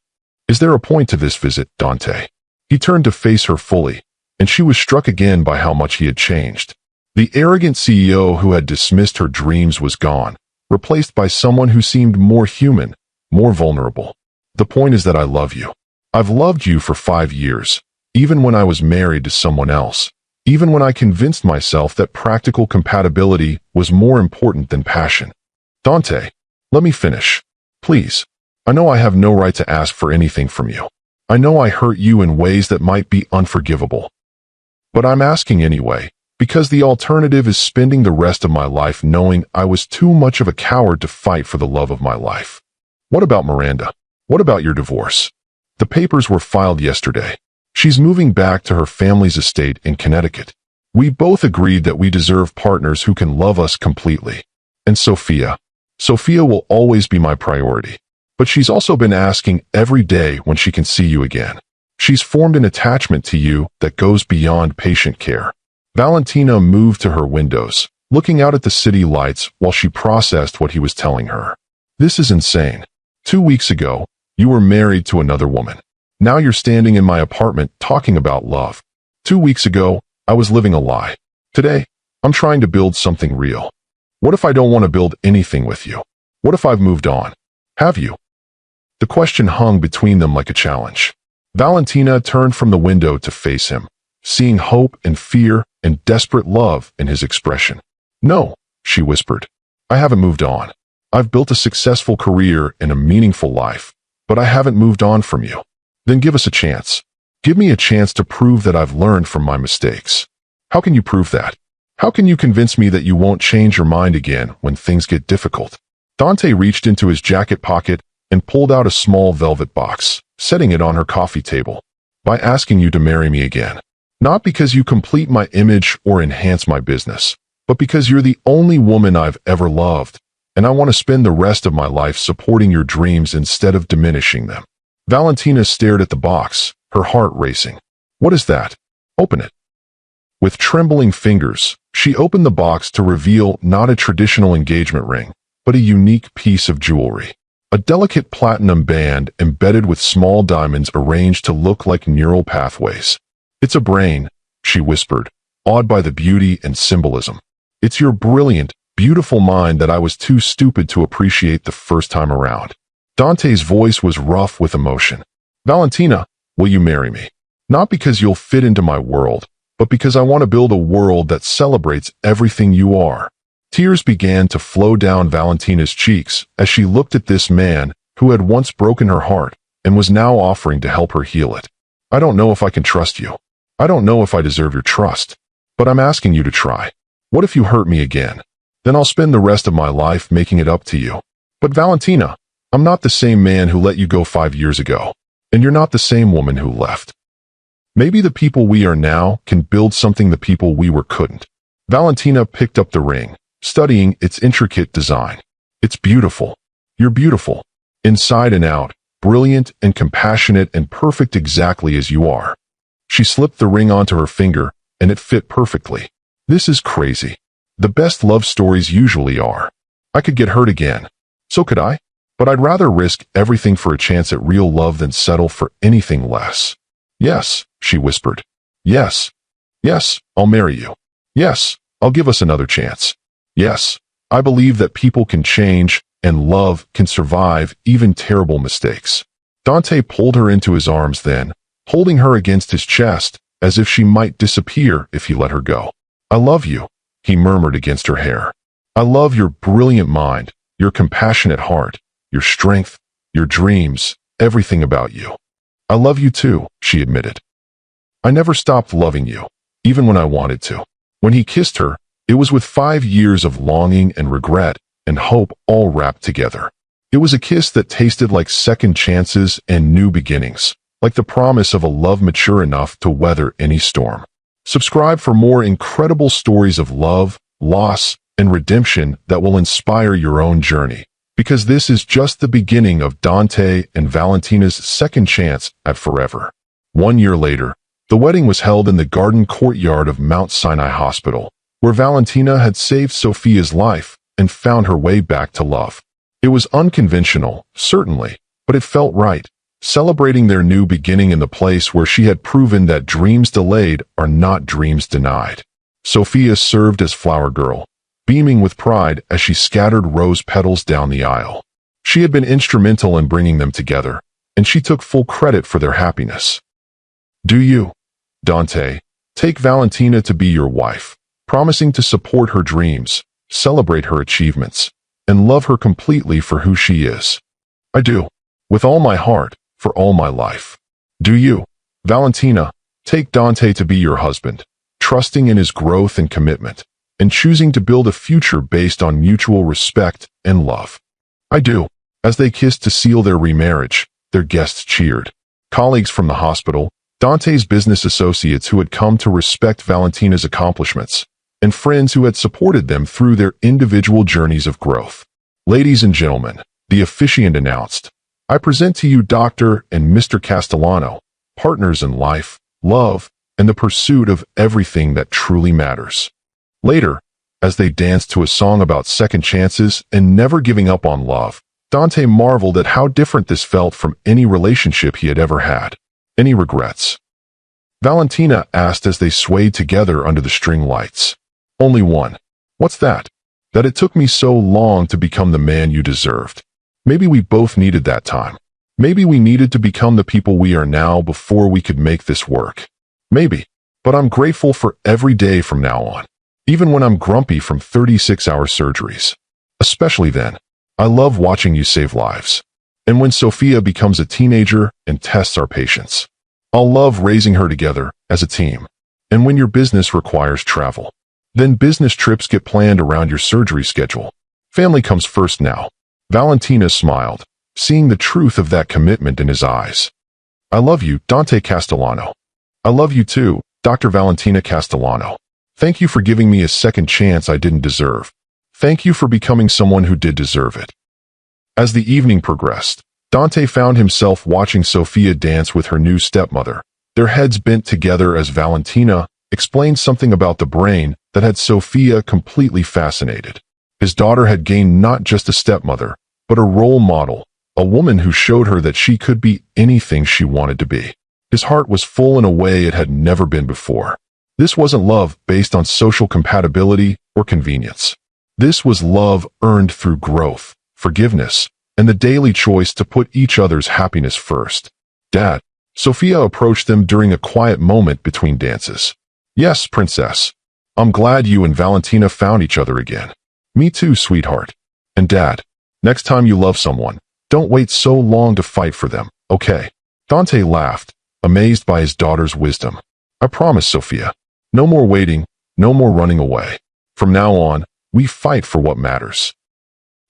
"Is there a point to this visit, Dante?" He turned to face her fully, and she was struck again by how much he had changed. The arrogant CEO who had dismissed her dreams was gone, replaced by someone who seemed more human, more vulnerable. "The point is that I love you. I've loved you for 5 years, even when I was married to someone else, even when I convinced myself that practical compatibility was more important than passion." "Dante, let me finish. Please. I know I have no right to ask for anything from you. I know I hurt you in ways that might be unforgivable. But I'm asking anyway, because the alternative is spending the rest of my life knowing I was too much of a coward to fight for the love of my life." "What about Miranda? What about your divorce?" "The papers were filed yesterday. She's moving back to her family's estate in Connecticut. We both agreed that we deserve partners who can love us completely. And Sophia will always be my priority. But she's also been asking every day when she can see you again. She's formed an attachment to you that goes beyond patient care." Valentina moved to her windows, looking out at the city lights while she processed what he was telling her. "This is insane. 2 weeks ago, you were married to another woman. Now you're standing in my apartment talking about love. 2 weeks ago, I was living a lie. Today, I'm trying to build something real. What if I don't want to build anything with you? What if I've moved on? Have you?" The question hung between them like a challenge. Valentina turned from the window to face him, seeing hope and fear and desperate love in his expression. "No," she whispered. "I haven't moved on. I've built a successful career and a meaningful life, but I haven't moved on from you." "Then give us a chance. Give me a chance to prove that I've learned from my mistakes." "How can you prove that? How can you convince me that you won't change your mind again when things get difficult?" Dante reached into his jacket pocket and pulled out a small velvet box, setting it on her coffee table. "By asking you to marry me again. Not because you complete my image or enhance my business, but because you're the only woman I've ever loved, and I want to spend the rest of my life supporting your dreams instead of diminishing them." Valentina stared at the box, her heart racing. "What is that? Open it." With trembling fingers, she opened the box to reveal not a traditional engagement ring, but a unique piece of jewelry. A delicate platinum band embedded with small diamonds arranged to look like neural pathways. "It's a brain," she whispered, awed by the beauty and symbolism. "It's your brilliant, beautiful mind that I was too stupid to appreciate the first time around." Dante's voice was rough with emotion. "Valentina, will you marry me? Not because you'll fit into my world, but because I want to build a world that celebrates everything you are." Tears began to flow down Valentina's cheeks as she looked at this man who had once broken her heart and was now offering to help her heal it. "I don't know if I can trust you. I don't know if I deserve your trust. But I'm asking you to try. What if you hurt me again? Then I'll spend the rest of my life making it up to you." "But Valentina, I'm not the same man who let you go 5 years ago. And you're not the same woman who left. Maybe the people we are now can build something the people we were couldn't." Valentina picked up the ring, studying its intricate design. "It's beautiful. You're beautiful. Inside and out, brilliant and compassionate and perfect exactly as you are." She slipped the ring onto her finger, and it fit perfectly. "This is crazy. The best love stories usually are. I could get hurt again. So could I. But I'd rather risk everything for a chance at real love than settle for anything less." "Yes," she whispered. "Yes. Yes, I'll marry you. Yes, I'll give us another chance. Yes, I believe that people can change and love can survive even terrible mistakes." Dante pulled her into his arms then, holding her against his chest as if she might disappear if he let her go. "I love you," he murmured against her hair. "I love your brilliant mind, your compassionate heart, your strength, your dreams, everything about you." "I love you too," she admitted. "I never stopped loving you, even when I wanted to." When he kissed her, it was with 5 years of longing and regret and hope all wrapped together. It was a kiss that tasted like second chances and new beginnings, like the promise of a love mature enough to weather any storm. Subscribe for more incredible stories of love, loss, and redemption that will inspire your own journey. Because this is just the beginning of Dante and Valentina's second chance at forever. 1 year later, the wedding was held in the garden courtyard of Mount Sinai Hospital, where Valentina had saved Sophia's life and found her way back to love. It was unconventional, certainly, but it felt right, celebrating their new beginning in the place where she had proven that dreams delayed are not dreams denied. Sophia served as flower girl, beaming with pride as she scattered rose petals down the aisle. She had been instrumental in bringing them together, and she took full credit for their happiness. Do you, Dante, take Valentina to be your wife, promising to support her dreams, celebrate her achievements, and love her completely for who she is? I do, with all my heart, for all my life. Do you, Valentina, take Dante to be your husband, trusting in his growth and commitment, and choosing to build a future based on mutual respect and love? I do. As they kissed to seal their remarriage, their guests cheered. Colleagues from the hospital, Dante's business associates who had come to respect Valentina's accomplishments, and friends who had supported them through their individual journeys of growth. Ladies and gentlemen, the officiant announced, I present to you Dr. and Mr. Castellano, partners in life, love, and the pursuit of everything that truly matters. Later, as they danced to a song about second chances and never giving up on love, Dante marveled at how different this felt from any relationship he had ever had. Any regrets? Valentina asked as they swayed together under the string lights. Only one. What's that? That it took me so long to become the man you deserved. Maybe we both needed that time. Maybe we needed to become the people we are now before we could make this work. Maybe. But I'm grateful for every day from now on. Even when I'm grumpy from 36-hour surgeries. Especially then. I love watching you save lives. And when Sophia becomes a teenager and tests our patience. I'll love raising her together as a team. And when your business requires travel, then business trips get planned around your surgery schedule. Family comes first now. Valentina smiled, seeing the truth of that commitment in his eyes. I love you, Dante Castellano. I love you too, Dr. Valentina Castellano. Thank you for giving me a second chance I didn't deserve. Thank you for becoming someone who did deserve it. As the evening progressed, Dante found himself watching Sophia dance with her new stepmother, their heads bent together as Valentina explained something about the brain that had Sophia completely fascinated. His daughter had gained not just a stepmother, but a role model, a woman who showed her that she could be anything she wanted to be. His heart was full in a way it had never been before. This wasn't love based on social compatibility or convenience. This was love earned through growth, forgiveness, and the daily choice to put each other's happiness first. Dad, Sophia approached them during a quiet moment between dances. Yes, princess. I'm glad you and Valentina found each other again. Me too, sweetheart. And Dad, next time you love someone, don't wait so long to fight for them, okay? Dante laughed, amazed by his daughter's wisdom. I promise, Sophia. No more waiting, no more running away. From now on, we fight for what matters.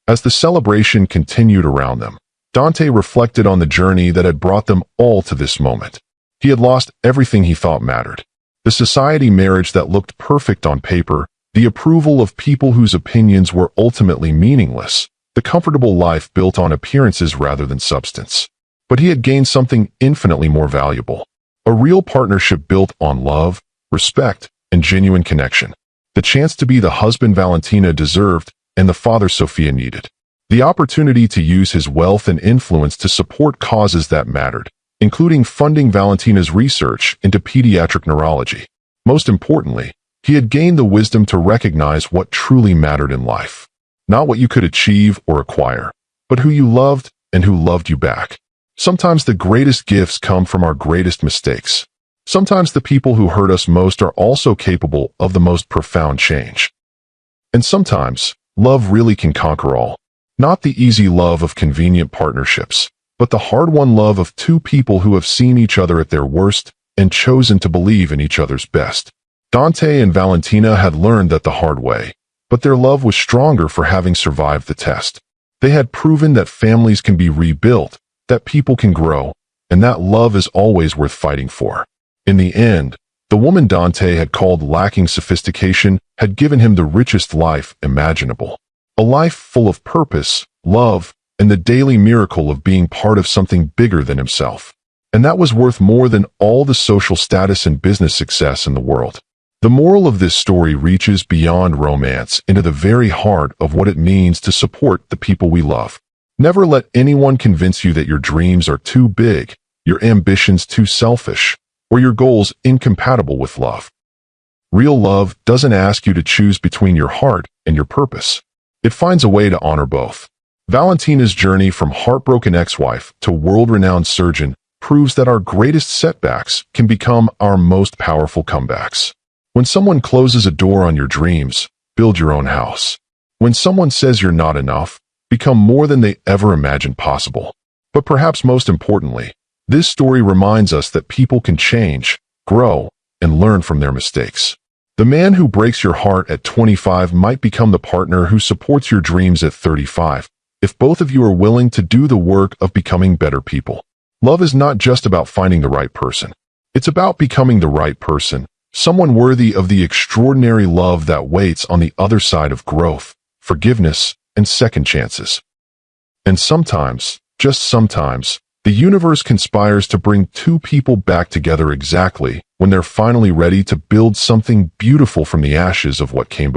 As the celebration continued around them, Dante reflected on the journey that had brought them all to this moment. He had lost everything he thought mattered. The society marriage that looked perfect on paper, the approval of people whose opinions were ultimately meaningless, the comfortable life built on appearances rather than substance. But he had gained something infinitely more valuable. A real partnership built on love, respect, and genuine connection. The chance to be the husband Valentina deserved and the father Sophia needed. The opportunity to use his wealth and influence to support causes that mattered, including funding Valentina's research into pediatric neurology. Most importantly, he had gained the wisdom to recognize what truly mattered in life. Not what you could achieve or acquire, but who you loved and who loved you back. Sometimes the greatest gifts come from our greatest mistakes. Sometimes the people who hurt us most are also capable of the most profound change. And sometimes, love really can conquer all. Not the easy love of convenient partnerships, but the hard-won love of two people who have seen each other at their worst and chosen to believe in each other's best. Dante and Valentina had learned that the hard way, but their love was stronger for having survived the test. They had proven that families can be rebuilt, that people can grow, and that love is always worth fighting for. In the end, The woman Dante had called lacking sophistication had given him the richest life imaginable. A life full of purpose, love, and the daily miracle of being part of something bigger than himself. And that was worth more than all the social status and business success in the world. The moral of this story reaches beyond romance into the very heart of what it means to support the people we love. Never let anyone convince you that your dreams are too big, your ambitions too selfish, or your goals incompatible with love. Real love doesn't ask you to choose between your heart and your purpose. It finds a way to honor both. Valentina's journey from heartbroken ex-wife to world-renowned surgeon proves that our greatest setbacks can become our most powerful comebacks. When someone closes a door on your dreams, build your own house. When someone says you're not enough, become more than they ever imagined possible. But perhaps most importantly, this story reminds us that people can change, grow, and learn from their mistakes. The man who breaks your heart at 25 might become the partner who supports your dreams at 35, if both of you are willing to do the work of becoming better people. Love is not just about finding the right person. It's about becoming the right person, someone worthy of the extraordinary love that waits on the other side of growth, forgiveness, and second chances. And sometimes, just sometimes, the universe conspires to bring two people back together exactly when they're finally ready to build something beautiful from the ashes of what came before.